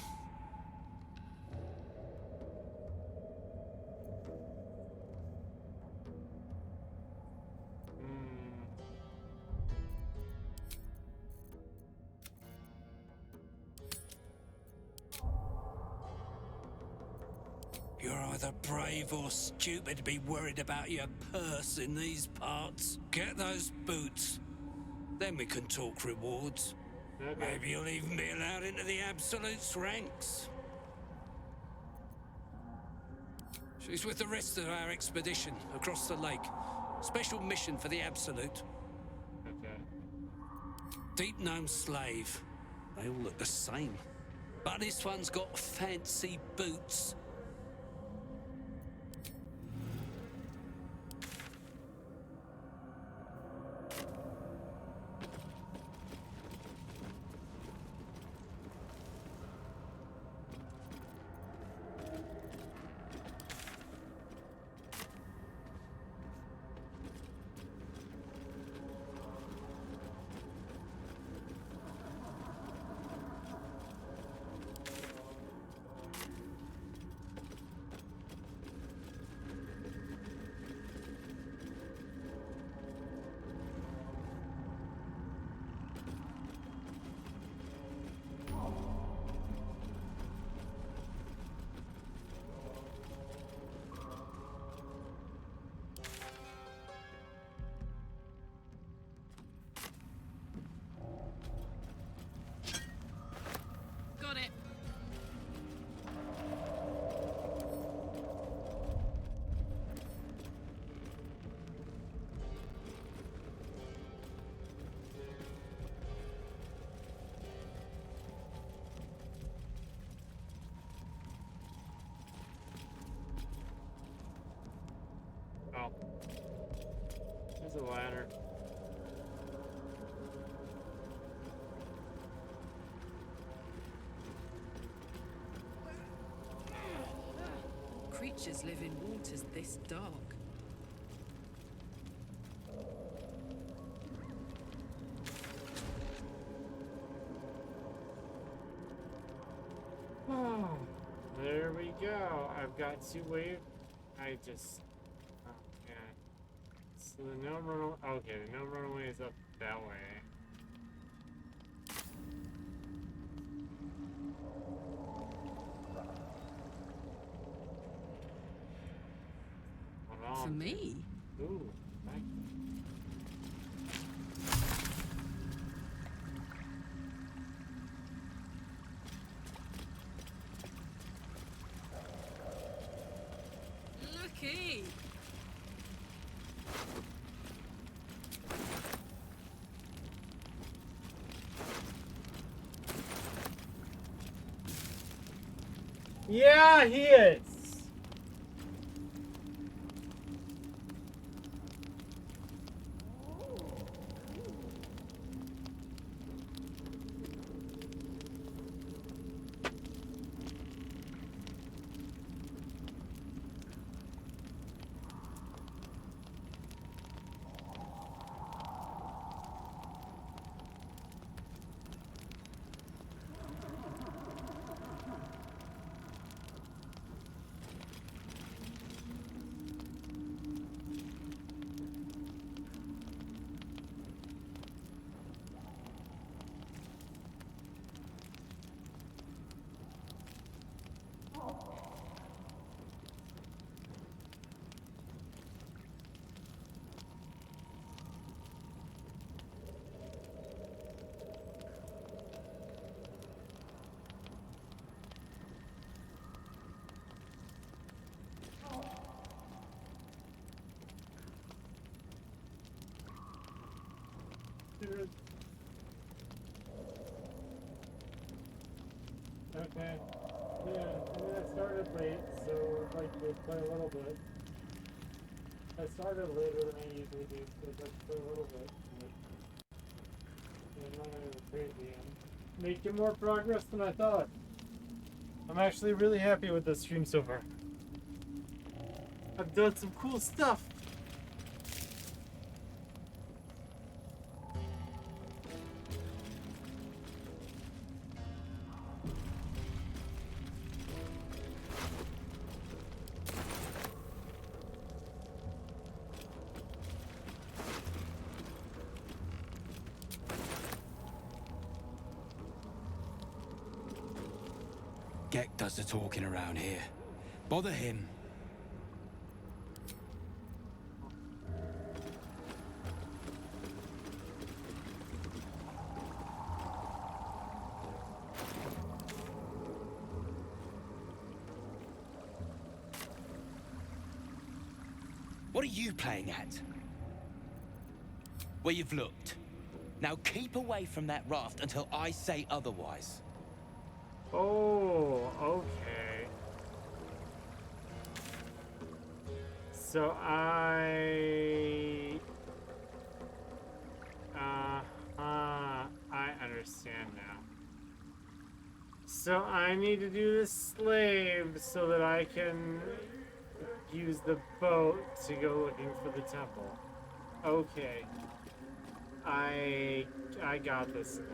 You're either brave or stupid to be worried about your purse in these parts. Get those boots. Then we can talk rewards. Okay. Maybe you'll even be allowed into the Absolute's ranks. She's with the rest of our expedition across the lake. Special mission for the Absolute. Okay. Deep gnome slave. They all look the same. But this one's got fancy boots. Got it. Oh. There's a ladder. Creatures live in waters this dark. Oh, there we go. I've got to wait. I just. Oh, yeah. So the gnome run. Okay, the gnome runaway is up that way. Hold on. For me? Ooh, thank you. Looky! Yeah, he is. Okay. Yeah, I mean, I started late, so like to play a little bit. I started later than I usually do, so I'd like to play a little bit. But yeah, not really crazy. I'm making more progress than I thought. I'm actually really happy with this stream so far. I've done some cool stuff. Gek does the talking around here. Bother him. What are you playing at? Where you've looked. Now keep away from that raft until I say otherwise. Oh, okay. So I understand now. So I need to do the slave so that I can use the boat to go looking for the temple. Okay. I got this now.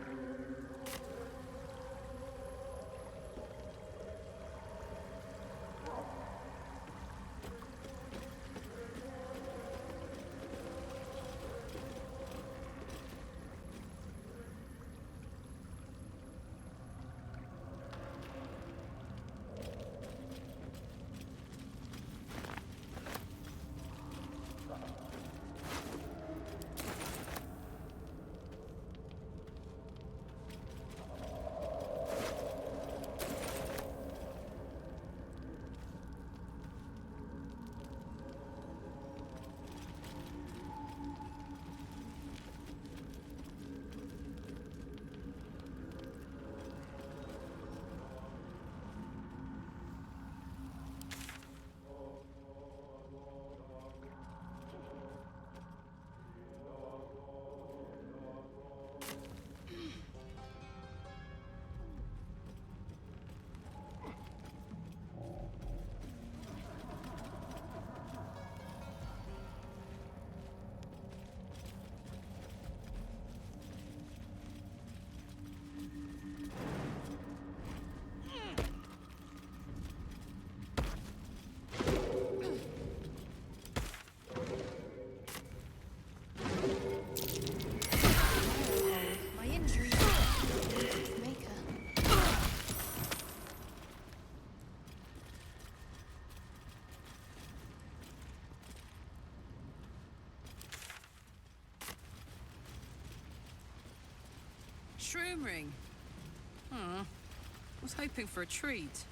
My injury maker. Shroom ring. Was hoping for a treat.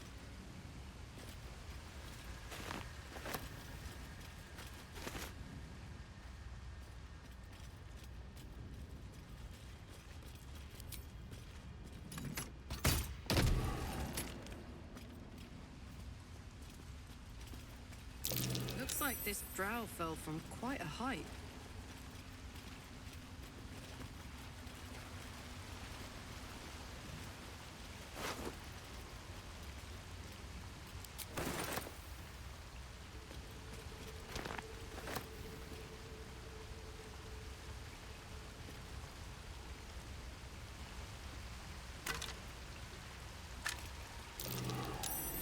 Looks like this drow fell from quite a height.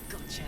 Gotcha.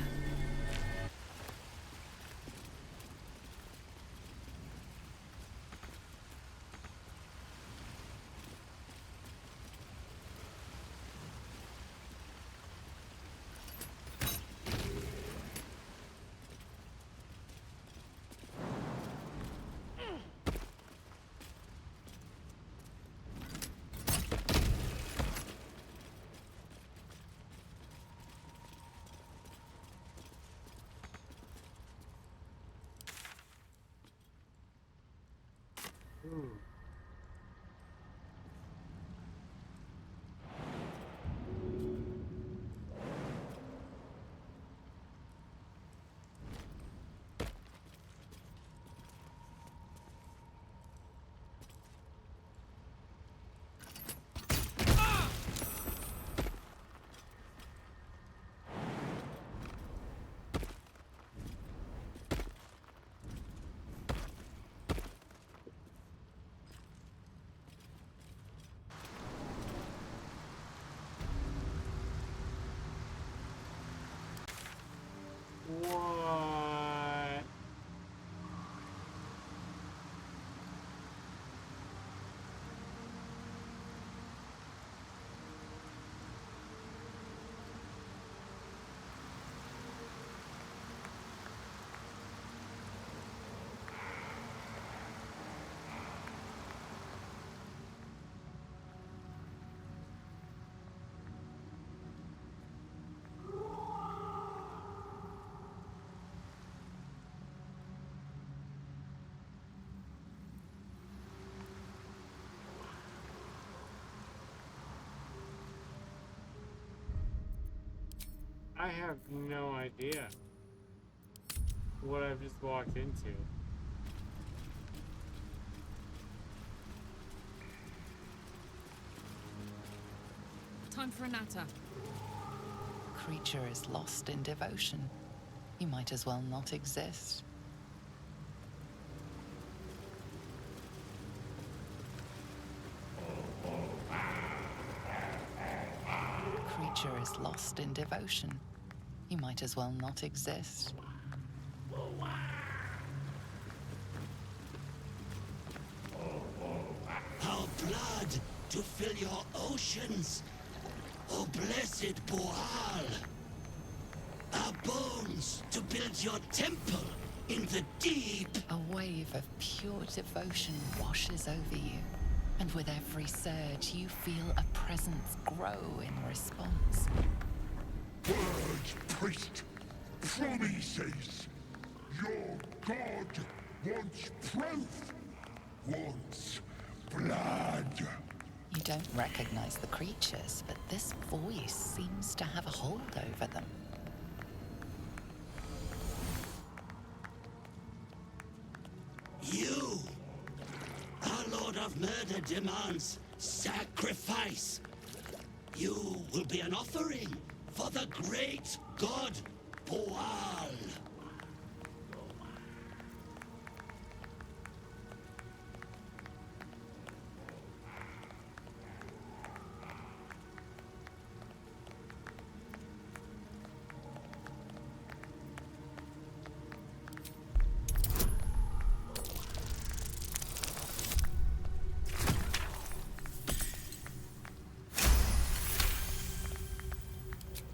What? I have no idea what I've just walked into. Time for a natter. Creature is lost in devotion. You might as well not exist. Creature is lost in devotion. You might as well not exist. Our blood to fill your oceans, O blessed Boal. Our bones to build your temple in the deep. A wave of pure devotion washes over you, and with every surge, you feel a presence grow in response. Word, priest, promises. Your god wants proof, wants blood. You don't recognize the creatures, but this voice seems to have a hold over them. You, our Lord of Murder, demands sacrifice. You will be an offering for the great god Boal.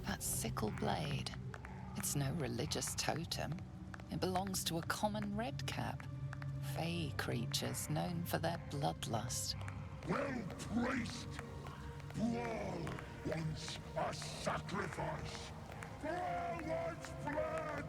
That sickle blade, it's no religious totem. It belongs to a common redcap. Fey creatures known for their bloodlust. Well, priest, Boal wants a sacrifice. Boal wants blood.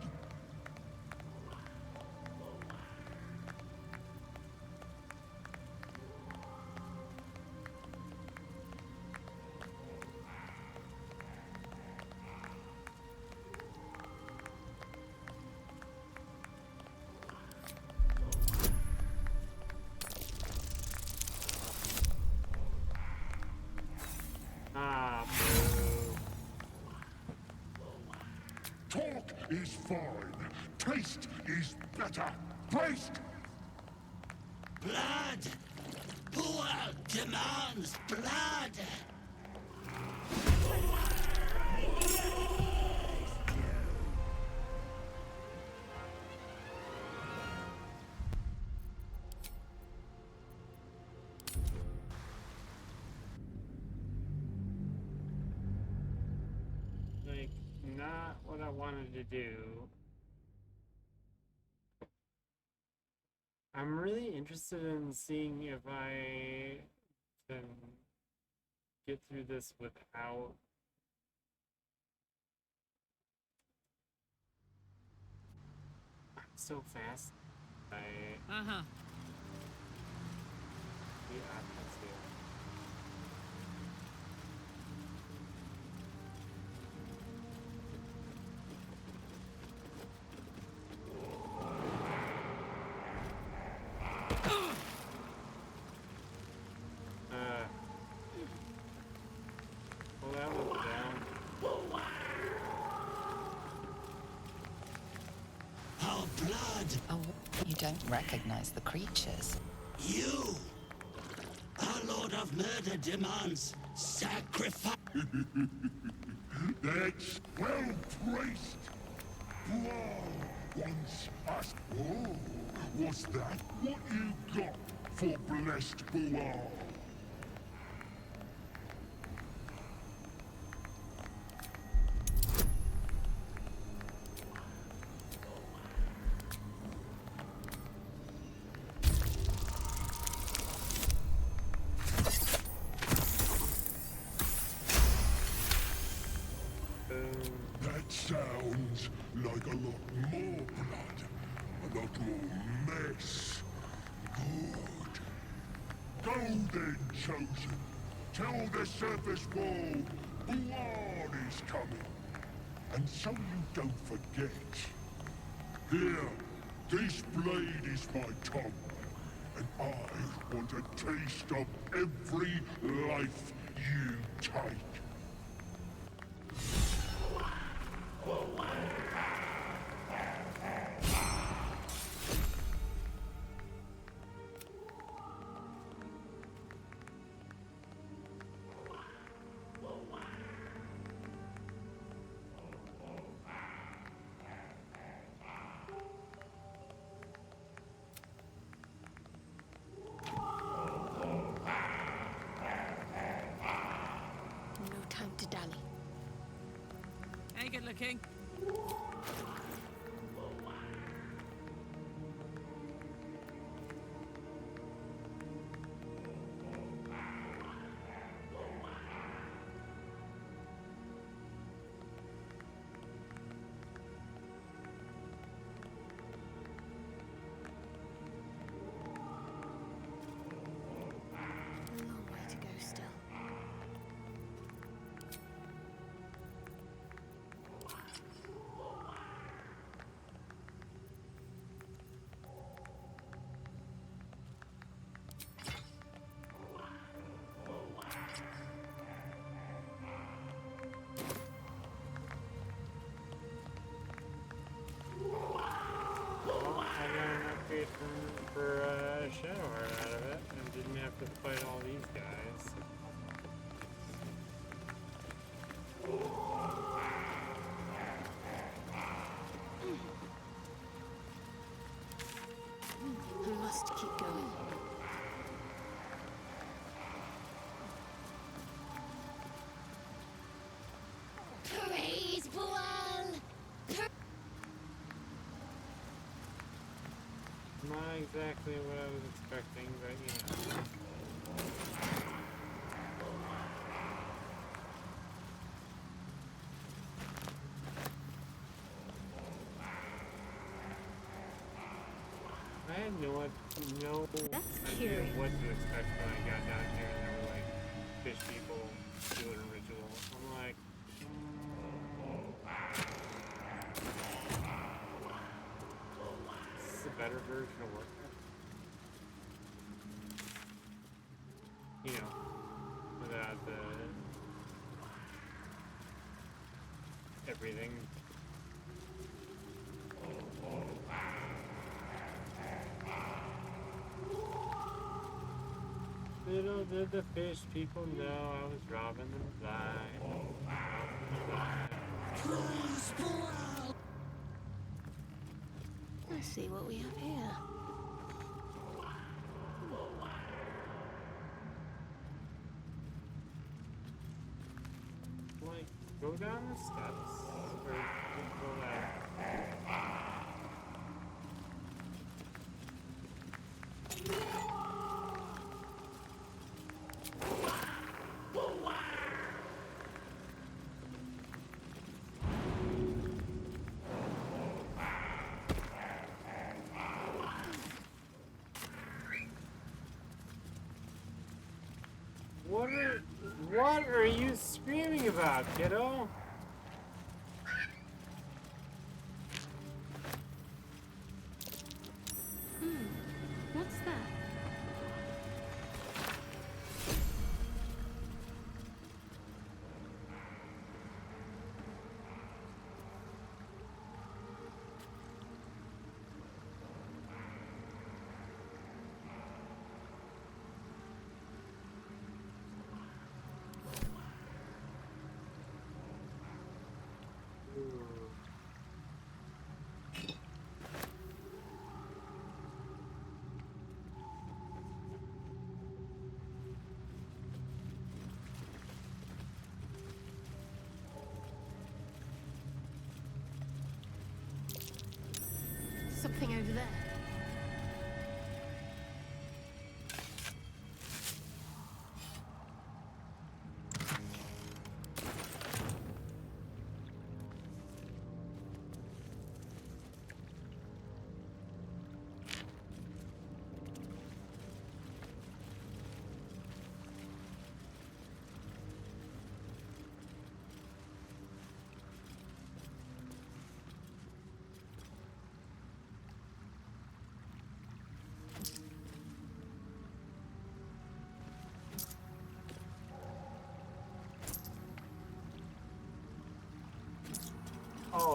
Ah, boo. Talk is fine. Taste is better. Priest! Blood! Boal demands blood! Like, not what I wanted to do. I'm really interested in seeing if I can get through this without so fast. I Uh-huh. the atmosphere. Well, that was down. Our blood! Oh, you don't recognize the creatures. You! Our Lord of Murder demands sacrifice! That's well, priest. Boal wants us. Oh, was that what you got for blessed Boal? That sounds like a lot more blood. A lot more mess. Good. Go then, Chosen. Tell the surface wall Boal is coming. And so you don't forget. Here, this blade is my tongue. And I want a taste of every life you take. No time to dally. Hey, good looking. A long way to go still. Well, I got an upgrade for Shadowheart out of it, and didn't have to fight all these guys. I must keep going. Praise Boal! Not exactly what I was expecting, but you know. I had no idea what to expect when I got down here and there were like fish people doing a ritual. I'm like, is this a better version of Warcraft? You know, without the everything. Little did the fish people know I was robbing them blind. Let's see what we have here. Like, go down the steps or go that. What are you screaming about, kiddo? What's that?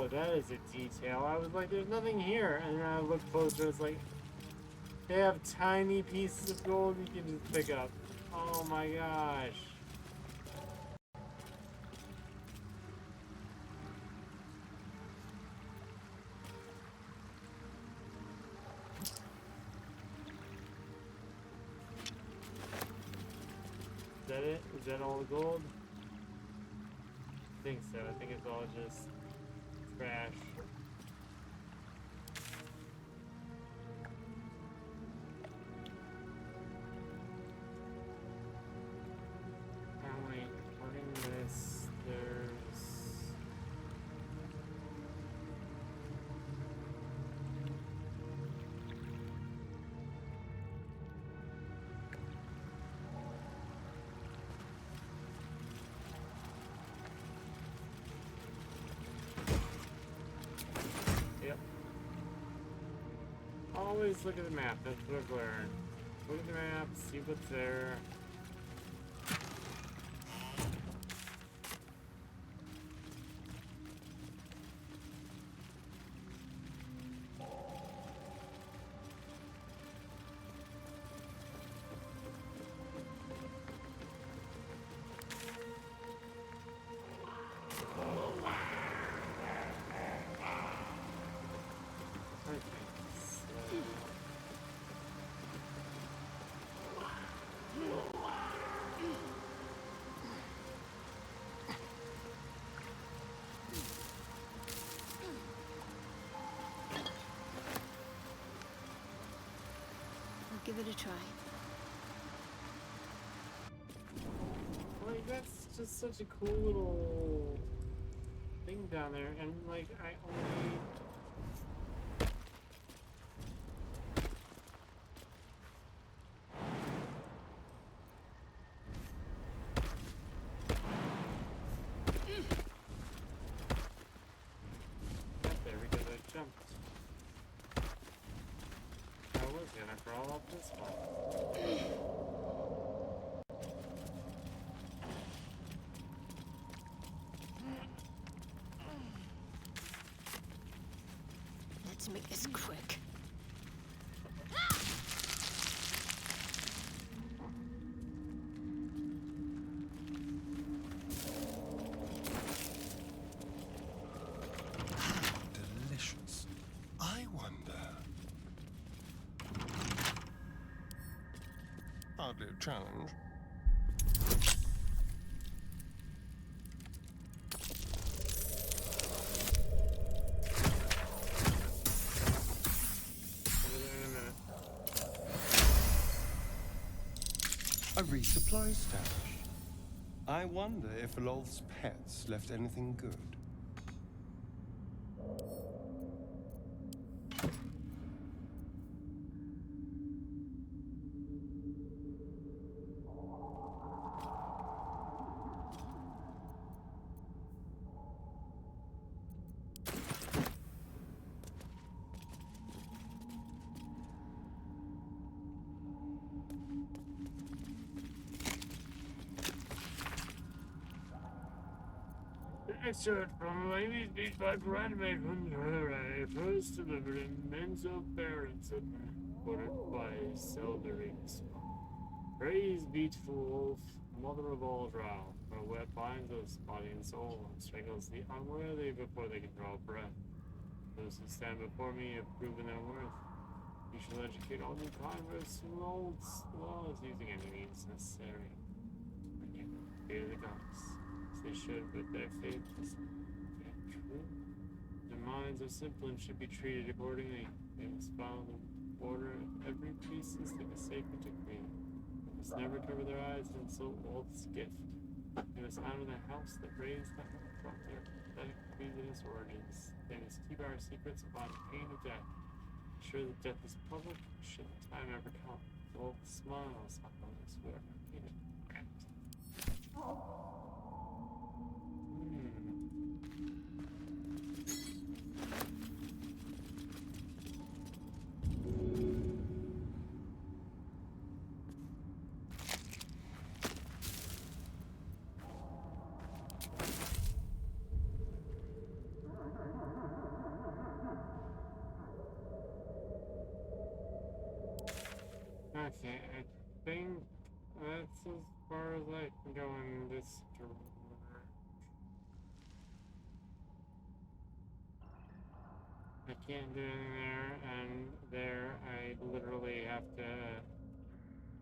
Oh, that is a detail. I was like, there's nothing here. And then I looked closer, it's like, they have tiny pieces of gold you can just pick up. Oh my gosh. Is that it? Is that all the gold? I think so. I think it's all just trash. Wait, recording this, there's... Yep. Always look at the map, that's what I've learned. Look at the map, see what's there. I'll give it a try. Like, that's just such a cool little thing down there, and like, I only... There we go, I jumped. I was gonna crawl up this one. Let's make this quick. Delicious. I wonder. Hardly a challenge. A resupply stash. I wonder if Lolth's pets left anything good. Excerpt from Lady's Beach by Brandmate from I first delivered in Menzo Barons ordered by Selderings. Praise beautiful wolf, mother of all drow, her web binds us body and soul, and strangles the unworthy before they can draw breath. Those who stand before me have proven their worth. You shall educate all new converts who holds laws using any means necessary. Fear the gods. They should, but their faith is yet true. Their minds are simple and should be treated accordingly. They must follow the order of every piece and stick a sacred decree. They must never cover their eyes and insult Wolf's gift. They must honor the house that raised them from their pathetic previous origins. They must keep our secrets upon pain of death. Sure that death is public, should the time ever come. Wolf smiles on those who are hated. Okay, I think that's as far as I can go in this direction. I can't do anything there, and there I literally have to.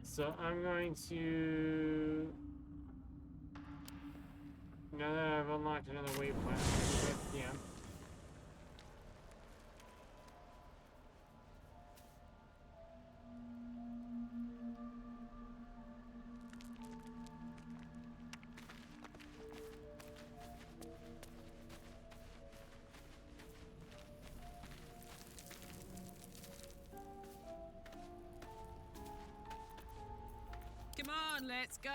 So I'm going to. Now that I've unlocked another waypoint, I'm going to camp. Come on, let's go.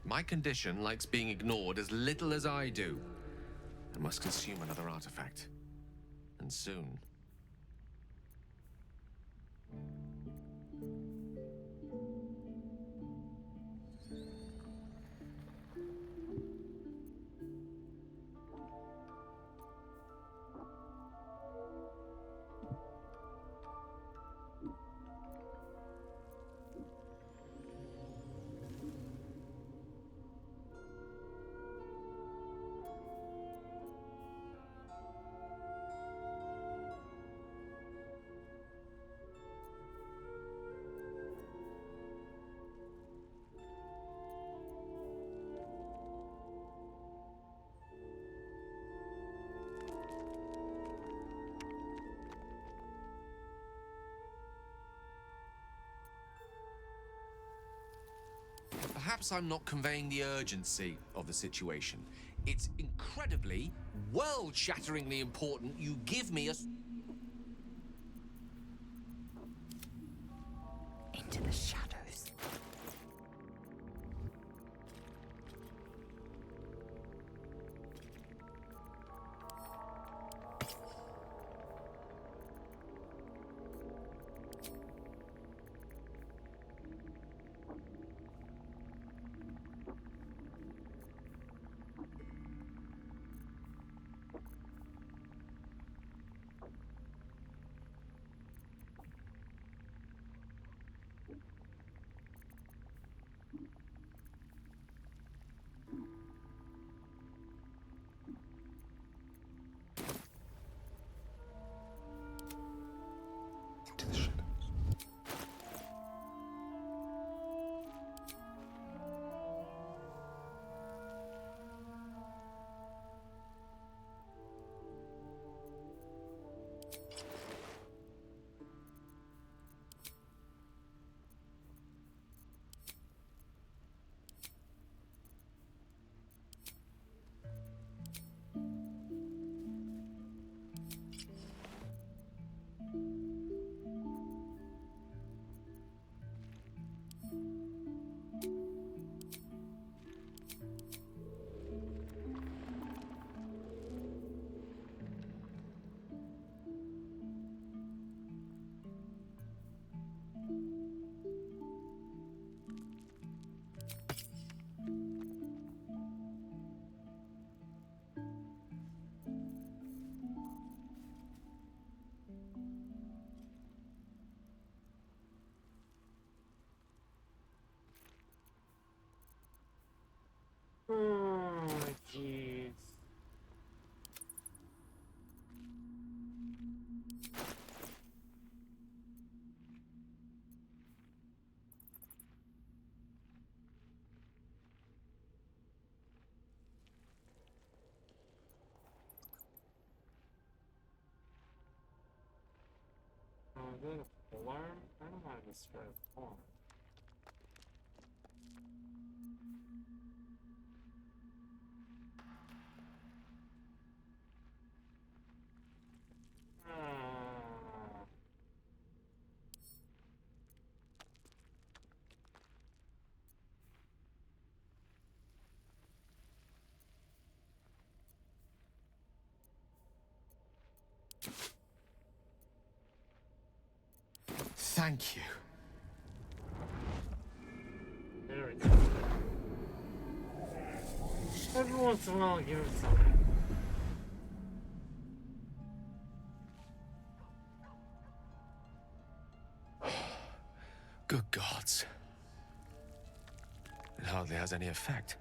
My condition likes being ignored as little as I do. I must consume another artifact. And soon. Perhaps I'm not conveying the urgency of the situation. It's incredibly, world-shatteringly important you give me a... Into the shadows. Oh, jeez. Oh, is that a alarm? I don't want to destroy a farm. Thank you. There we go. Every once in a while, give it something. Good gods. It hardly has any effect.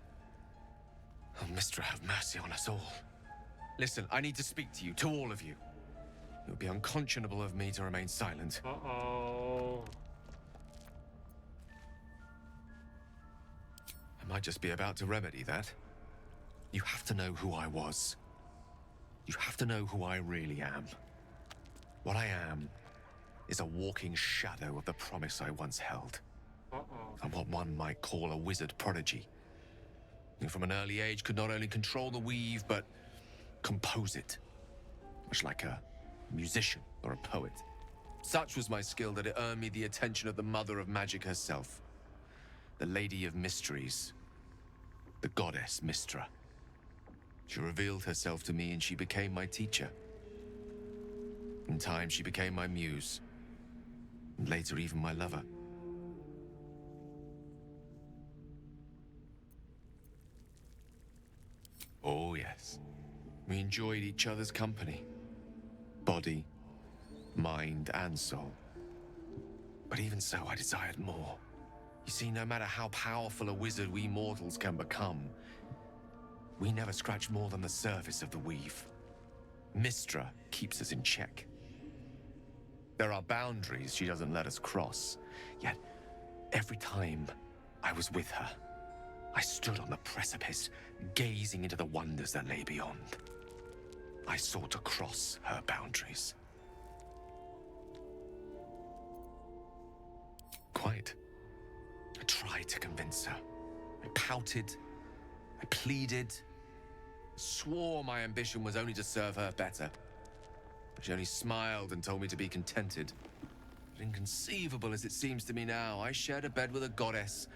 Oh, Mistra, have mercy on us all. Listen, I need to speak to you, to all of you. It would be unconscionable of me to remain silent. Uh-oh. I might just be about to remedy that. You have to know who I was. You have to know who I really am. What I am is a walking shadow of the promise I once held. I'm what one might call a wizard prodigy. Who from an early age could not only control the weave, but compose it. Much like a musician or a poet. Such was my skill that it earned me the attention of the mother of magic herself. The Lady of Mysteries. The goddess Mistra. She revealed herself to me and she became my teacher. In time, she became my muse. And later, even my lover. Oh, yes. We enjoyed each other's company. Body, mind, and soul. But even so, I desired more. You see, no matter how powerful a wizard we mortals can become, we never scratch more than the surface of the weave. Mistra keeps us in check. There are boundaries she doesn't let us cross. Yet, every time I was with her, I stood on the precipice, gazing into the wonders that lay beyond. I sought to cross her boundaries. Quite. I tried to convince her. I pouted. I pleaded. Swore my ambition was only to serve her better. But she only smiled and told me to be contented. But inconceivable as it seems to me now, I shared a bed with a goddess,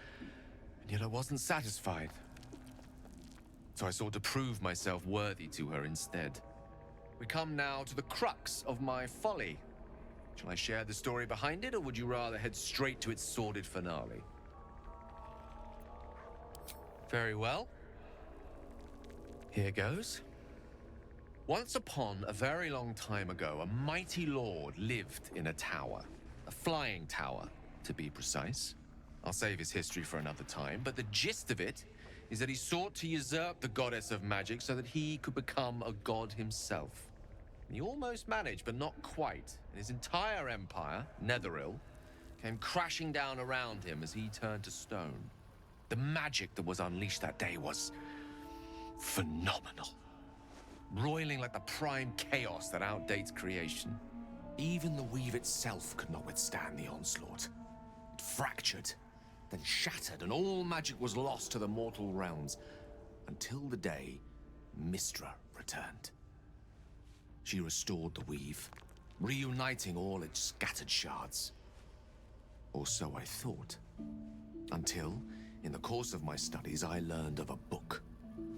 and yet I wasn't satisfied. So I sought to prove myself worthy to her instead. We come now to the crux of my folly. Shall I share the story behind it, or would you rather head straight to its sordid finale? Very well. Here goes. Once upon a very long time ago, a mighty lord lived in a tower. A flying tower, to be precise. I'll save his history for another time, but the gist of it is that he sought to usurp the goddess of magic so that he could become a god himself. And he almost managed, but not quite. And his entire empire, Netheril, came crashing down around him as he turned to stone. The magic that was unleashed that day was phenomenal. Roiling like the prime chaos that outdates creation. Even the weave itself could not withstand the onslaught. It fractured, then shattered, and all magic was lost to the mortal realms, until the day Mistra returned. She restored the weave, reuniting all its scattered shards. Or so I thought. Until, in the course of my studies, I learned of a book.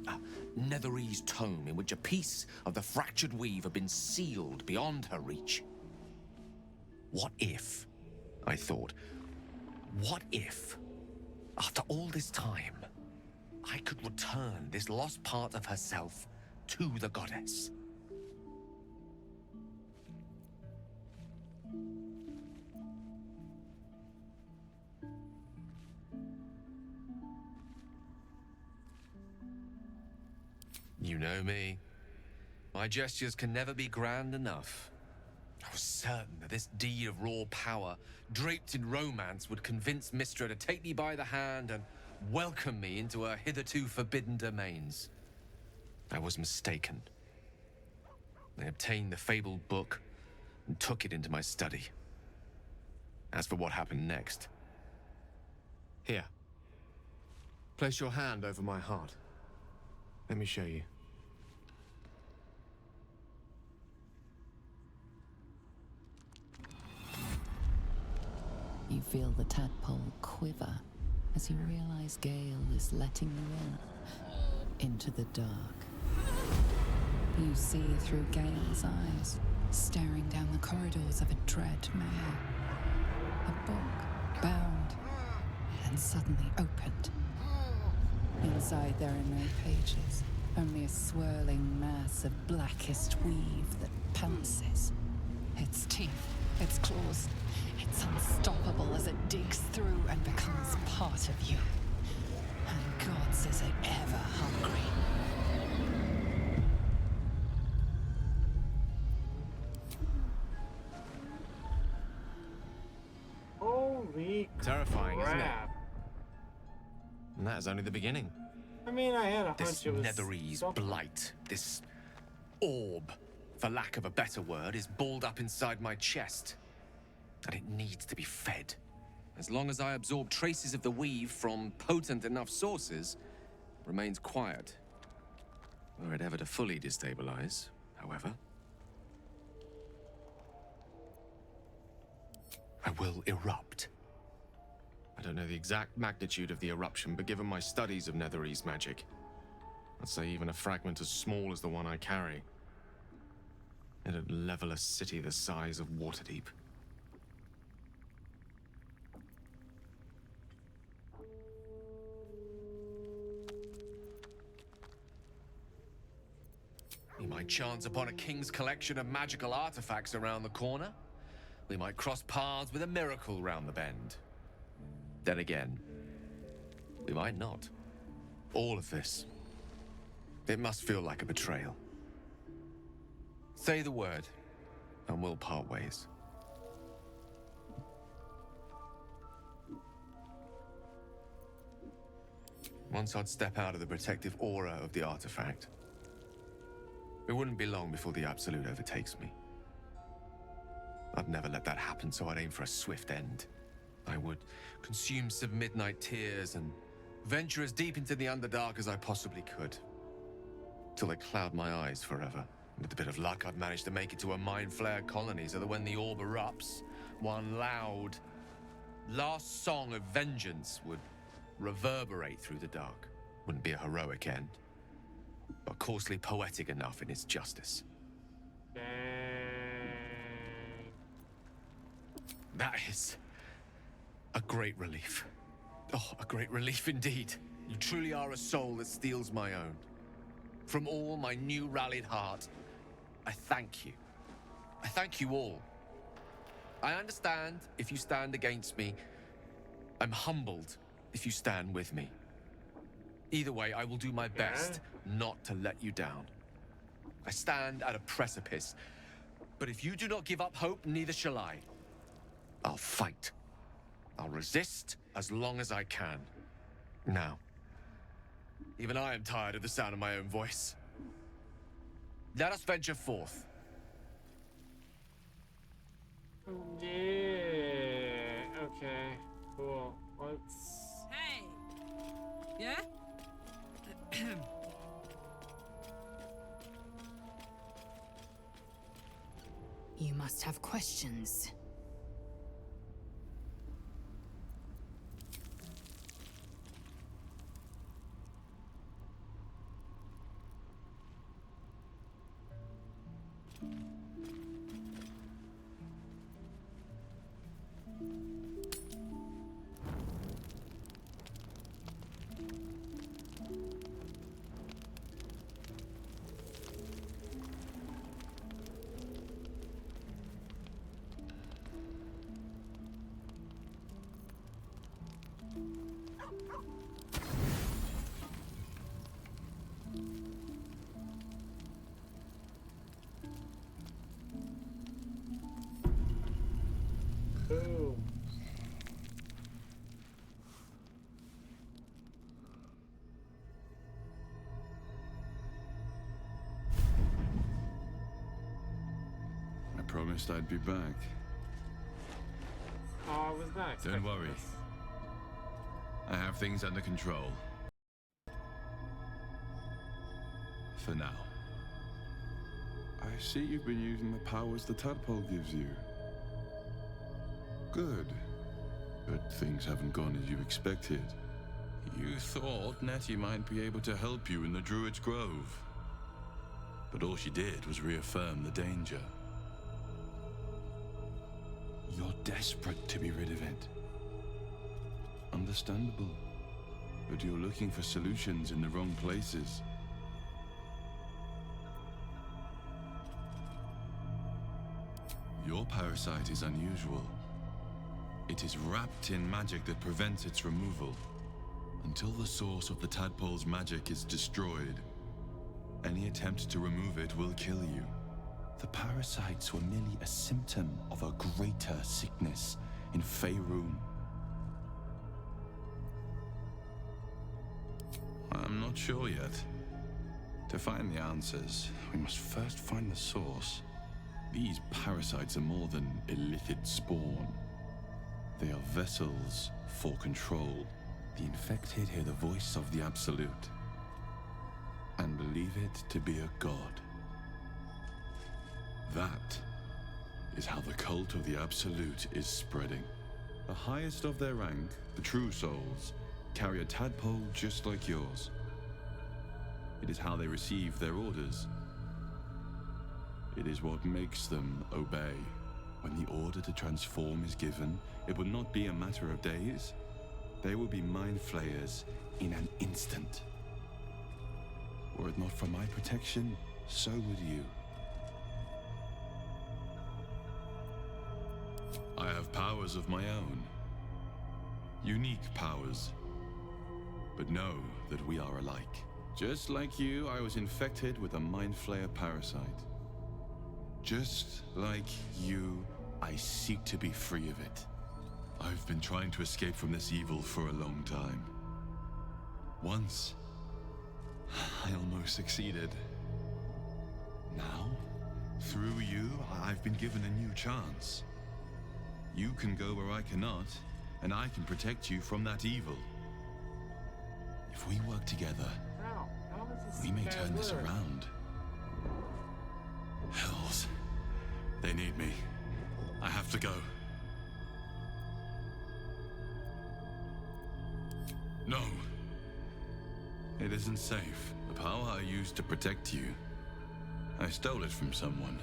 A Netherese tome in which a piece of the fractured weave had been sealed beyond her reach. What if, I thought, what if, after all this time, I could return this lost part of herself to the goddess? You know me. My gestures can never be grand enough. I was certain that this deed of raw power, draped in romance, would convince Mistra to take me by the hand and welcome me into her hitherto forbidden domains. I was mistaken. I obtained the fabled book and took it into my study. As for what happened next... Here. Place your hand over my heart. Let me show you. You feel the tadpole quiver as you realize Gale is letting you in into the dark. You see through Gale's eyes, staring down the corridors of a dread mayor. A book bound and suddenly opened. Inside there are no pages, only a swirling mass of blackest weave that pounces. Its teeth, its claws, it's unstoppable as it digs through and becomes part of you. And gods, is it ever hungry. Holy Terrifying, isn't it? crap. And that is only the beginning. I mean, I had a This hunch it was netherese something. blight, this orb, for lack of a better word, is balled up inside my chest. And it needs to be fed. As long as I absorb traces of the weave from potent enough sources, remains quiet. Were it ever to fully destabilize, however, I will erupt. I don't know the exact magnitude of the eruption, but given my studies of netherese magic, I'd say even a fragment as small as the one I carry, it'd level a city the size of Waterdeep. We might chance upon a king's collection of magical artifacts around the corner. We might cross paths with a miracle round the bend. Then again, we might not. All of this, it must feel like a betrayal. Say the word, and we'll part ways. Once I'd step out of the protective aura of the artifact, it wouldn't be long before the Absolute overtakes me. I'd never let that happen, so I'd aim for a swift end. I would consume some midnight tears and venture as deep into the Underdark as I possibly could, till they cloud my eyes forever. With a bit of luck, I'd manage to make it to a mind flare colony so that when the orb erupts, one loud, last song of vengeance would reverberate through the dark. Wouldn't be a heroic end, but coarsely poetic enough in its justice. That is a great relief. Oh, a great relief indeed. You truly are a soul that steals my own. From all my new rallied heart, I thank you. I thank you all. I understand if you stand against me. I'm humbled if you stand with me. Either way, I will do my best not to let you down. I stand at a precipice, but if you do not give up hope, neither shall I. I'll fight. I'll resist as long as I can. Now, even I am tired of the sound of my own voice. Let us venture forth. Yeah, okay, cool. Let's... Hey! Yeah? You must have questions. Boom. I promised I'd be back. Oh, I was not expecting Don't worry. this. I have things under control. For now. I see you've been using the powers the tadpole gives you. Good. But things haven't gone as you expected. You thought Nettie might be able to help you in the Druid's Grove. But all she did was reaffirm the danger. You're desperate to be rid of it. Understandable. but you're looking for solutions in the wrong places. Your parasite is unusual. It is wrapped in magic that prevents its removal. Until the source of the tadpole's magic is destroyed, any attempt to remove it will kill you. The parasites were merely a symptom of a greater sickness in Faerun. I'm not sure yet. To find the answers, we must first find the source. These parasites are more than illithid spawn. They are vessels for control. The infected hear the voice of the Absolute and believe it to be a god. That is how the cult of the Absolute is spreading. The highest of their rank, the true souls, carry a tadpole just like yours. It is how they receive their orders. It is what makes them obey. When the order to transform is given, it will not be a matter of days. They will be mind flayers in an instant. Were it not for my protection, so would you. I have powers of my own. Unique powers. But know that we are alike. Just like you, I was infected with a mind flayer parasite. Just like you, I seek to be free of it. I've been trying to escape from this evil for a long time. Once, I almost succeeded. Now, through you, I've been given a new chance. You can go where I cannot, and I can protect you from that evil. If we work together, we may turn this around. Hells. They need me. I have to go. No. It isn't safe. The power I used to protect you, I stole it from someone.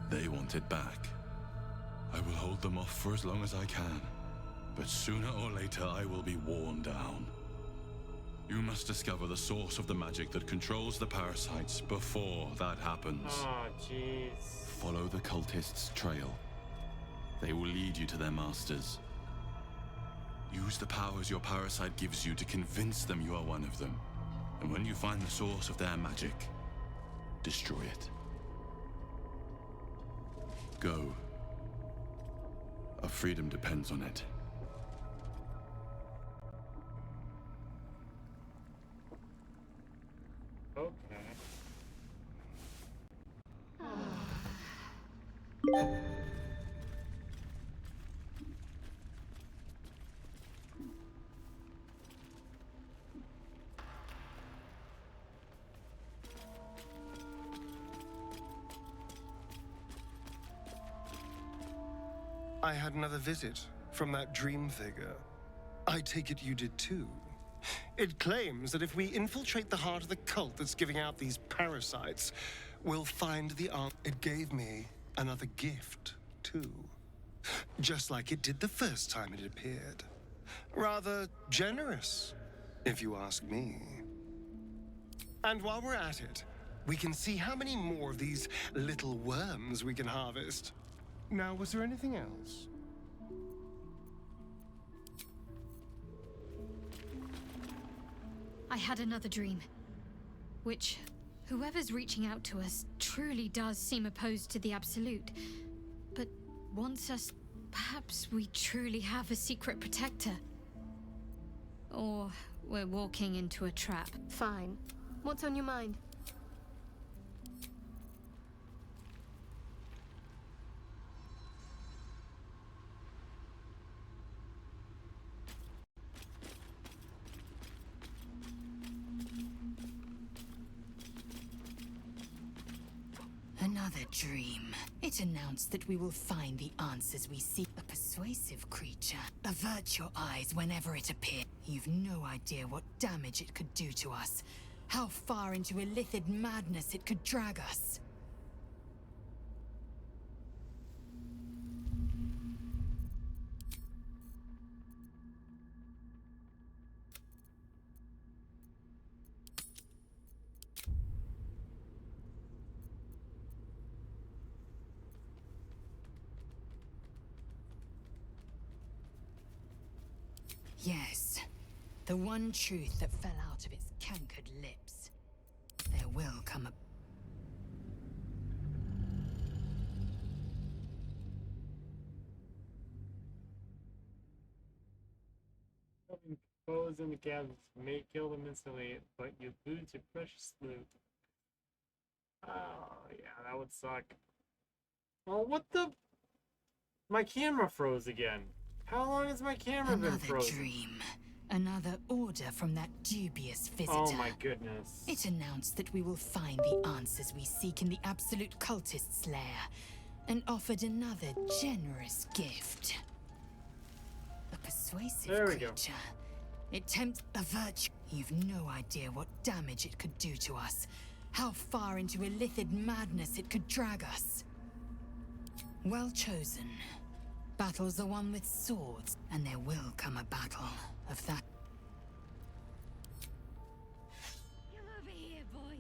They want it back. I will hold them off for as long as I can. But sooner or later, I will be worn down. You must discover the source of the magic that controls the parasites before that happens. Oh, jeez. Follow the cultists' trail. They will lead you to their masters. Use the powers your parasite gives you to convince them you are one of them. And when you find the source of their magic, destroy it. Go. Our freedom depends on it. Okay. I had another visit from that dream figure. I take it you did too. It claims that if we infiltrate the heart of the cult that's giving out these parasites, we'll find the answer. It gave me another gift, too. Just like it did the first time it appeared. Rather generous, if you ask me. And while we're at it, we can see how many more of these little worms we can harvest. Now, was there anything else? I had another dream, which whoever's reaching out to us truly does seem opposed to the Absolute, but wants us. Perhaps we truly have a secret protector. Or we're walking into a trap. Fine. What's on your mind? Another dream. It announced that we will find the answers we seek. A persuasive creature. Avert your eyes whenever it appears. You've no idea what damage it could do to us. How far into illithid madness it could drag us. The one truth that fell out of its cankered lips. There will come a... Foes in the cabins may kill them instantly, but you lose your precious loot. Oh, yeah, that would suck. Oh, what the? My camera froze again. How long has my camera been frozen? Another dream. Another order from that dubious visitor. Oh my goodness. It announced that we will find the answers we seek in the absolute cultist's lair, and offered another generous gift. A persuasive creature. It tempts a virtue. You've no idea what damage it could do to us. How far into illithid madness it could drag us. Well chosen. Battles are won with swords, and there will come a battle of that. Come over here, boy.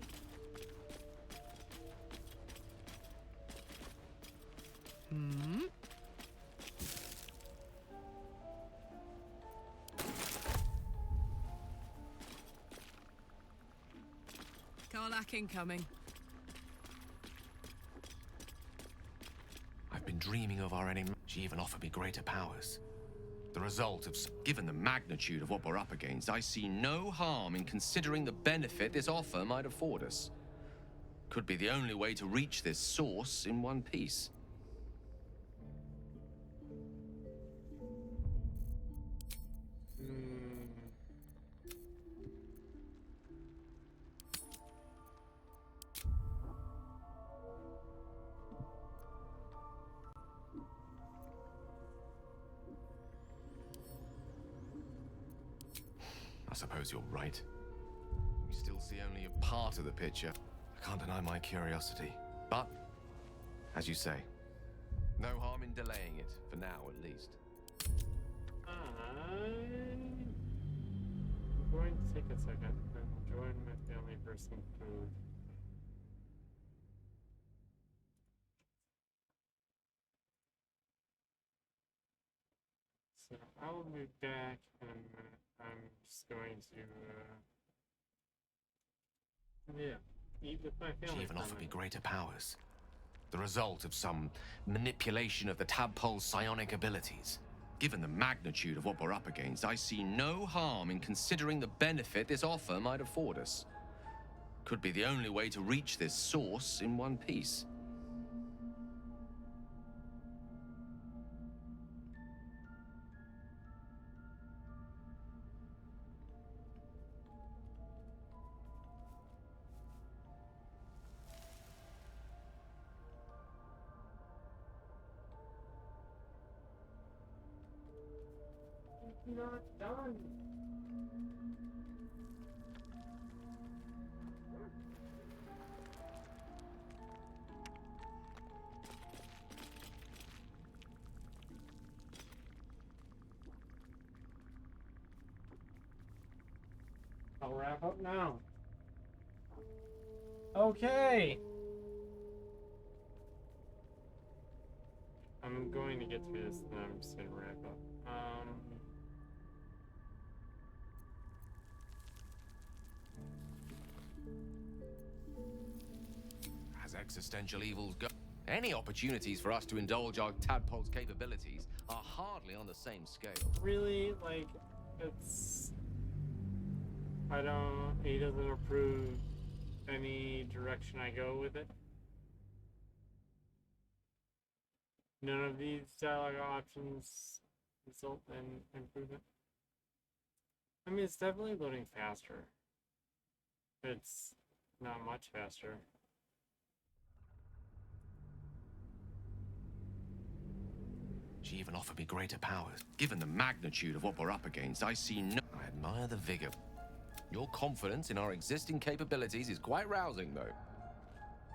Karlach incoming. I've been dreaming of our enemy. She even offered me greater powers. The result of... Given the magnitude of what we're up against, I see no harm in considering the benefit this offer might afford us. Could be the only way to reach this source in one piece. I suppose you're right. We still see only a part of the picture. I can't deny my curiosity. But, as you say, no harm in delaying it, for now at least. I'm going to take a second and join my family for some food. So I will be back in a minute. I'm just going to, eat with my family. She even offered me greater powers. The result of some manipulation of the tadpole's psionic abilities. Given the magnitude of what we're up against, I see no harm in considering the benefit this offer might afford us. Could be the only way to reach this source in one piece. Not done. I'll wrap up now. Okay. I'm going to get through this, and then I'm just going to wrap up. As existential evils go, any opportunities for us to indulge our tadpole's capabilities are hardly on the same scale. Really, like, it's... he doesn't approve any direction I go with it. None of these dialogue options result in improvement. I mean, it's definitely loading faster. It's not much faster. She even offered me greater powers. Given the magnitude of what we're up against, I see no... I admire the vigor. Your confidence in our existing capabilities is quite rousing, though.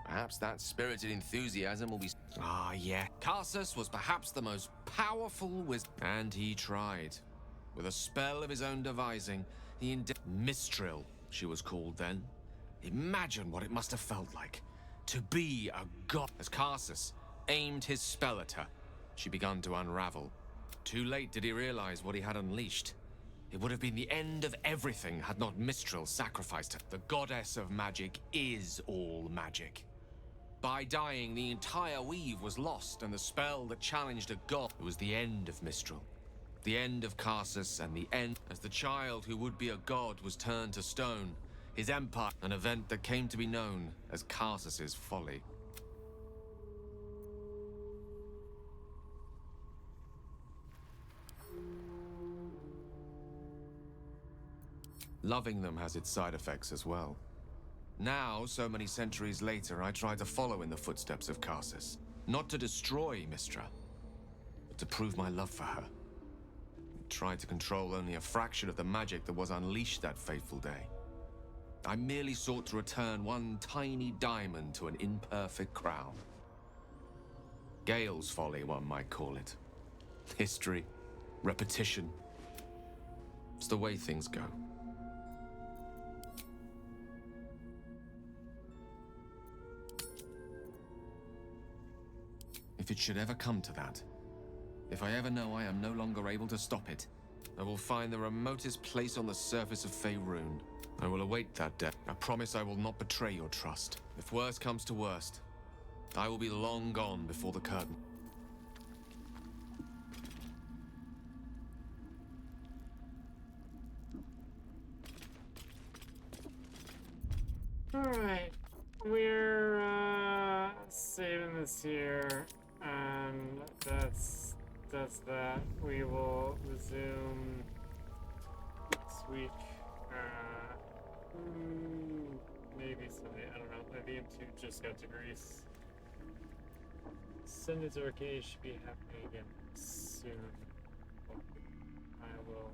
Perhaps that spirited enthusiasm will be... Ah, yeah. Carsus was perhaps the most powerful wizard. And he tried. With a spell of his own devising, the Mistral, she was called then. Imagine what it must have felt like. To be a god. As Carsus aimed his spell at her, she began to unravel. Too late did he realize what he had unleashed. It would have been the end of everything had not Mistral sacrificed her. The goddess of magic is all magic. By dying, the entire weave was lost, and the spell that challenged a god. It was the end of Mistral. The end of Karsus, and the end as the child who would be a god was turned to stone. His empire, an event that came to be known as Karsus's folly. Loving them has its side effects as well. Now, so many centuries later, I try to follow in the footsteps of Karsus. Not to destroy Mistra, but to prove my love for her. I tried to control only a fraction of the magic that was unleashed that fateful day. I merely sought to return one tiny diamond to an imperfect crown. Gale's folly, one might call it. History, repetition. It's the way things go. If it should ever come to that, if I ever know I am no longer able to stop it, I will find the remotest place on the surface of Faerun. I will await that day. I promise I will not betray your trust. If worst comes to worst, I will be long gone before the curtain. Alright, we're saving this here, and that's that. We will resume next week. Maybe Sunday, I don't know. My VM2 just got to Greece. Sunday to Arcade should be happening again soon. I will.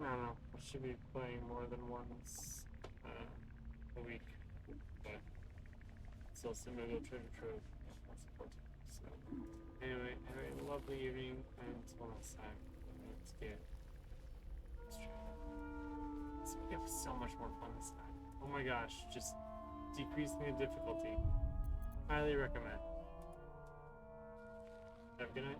I don't know. I should be playing more than once a week, but it's also maybe a treasure trove. That's important. So, anyway, have a lovely evening until next time. Let's get it was so much more fun this time. Oh my gosh, just decreasing the difficulty. Highly recommend. Have a good night.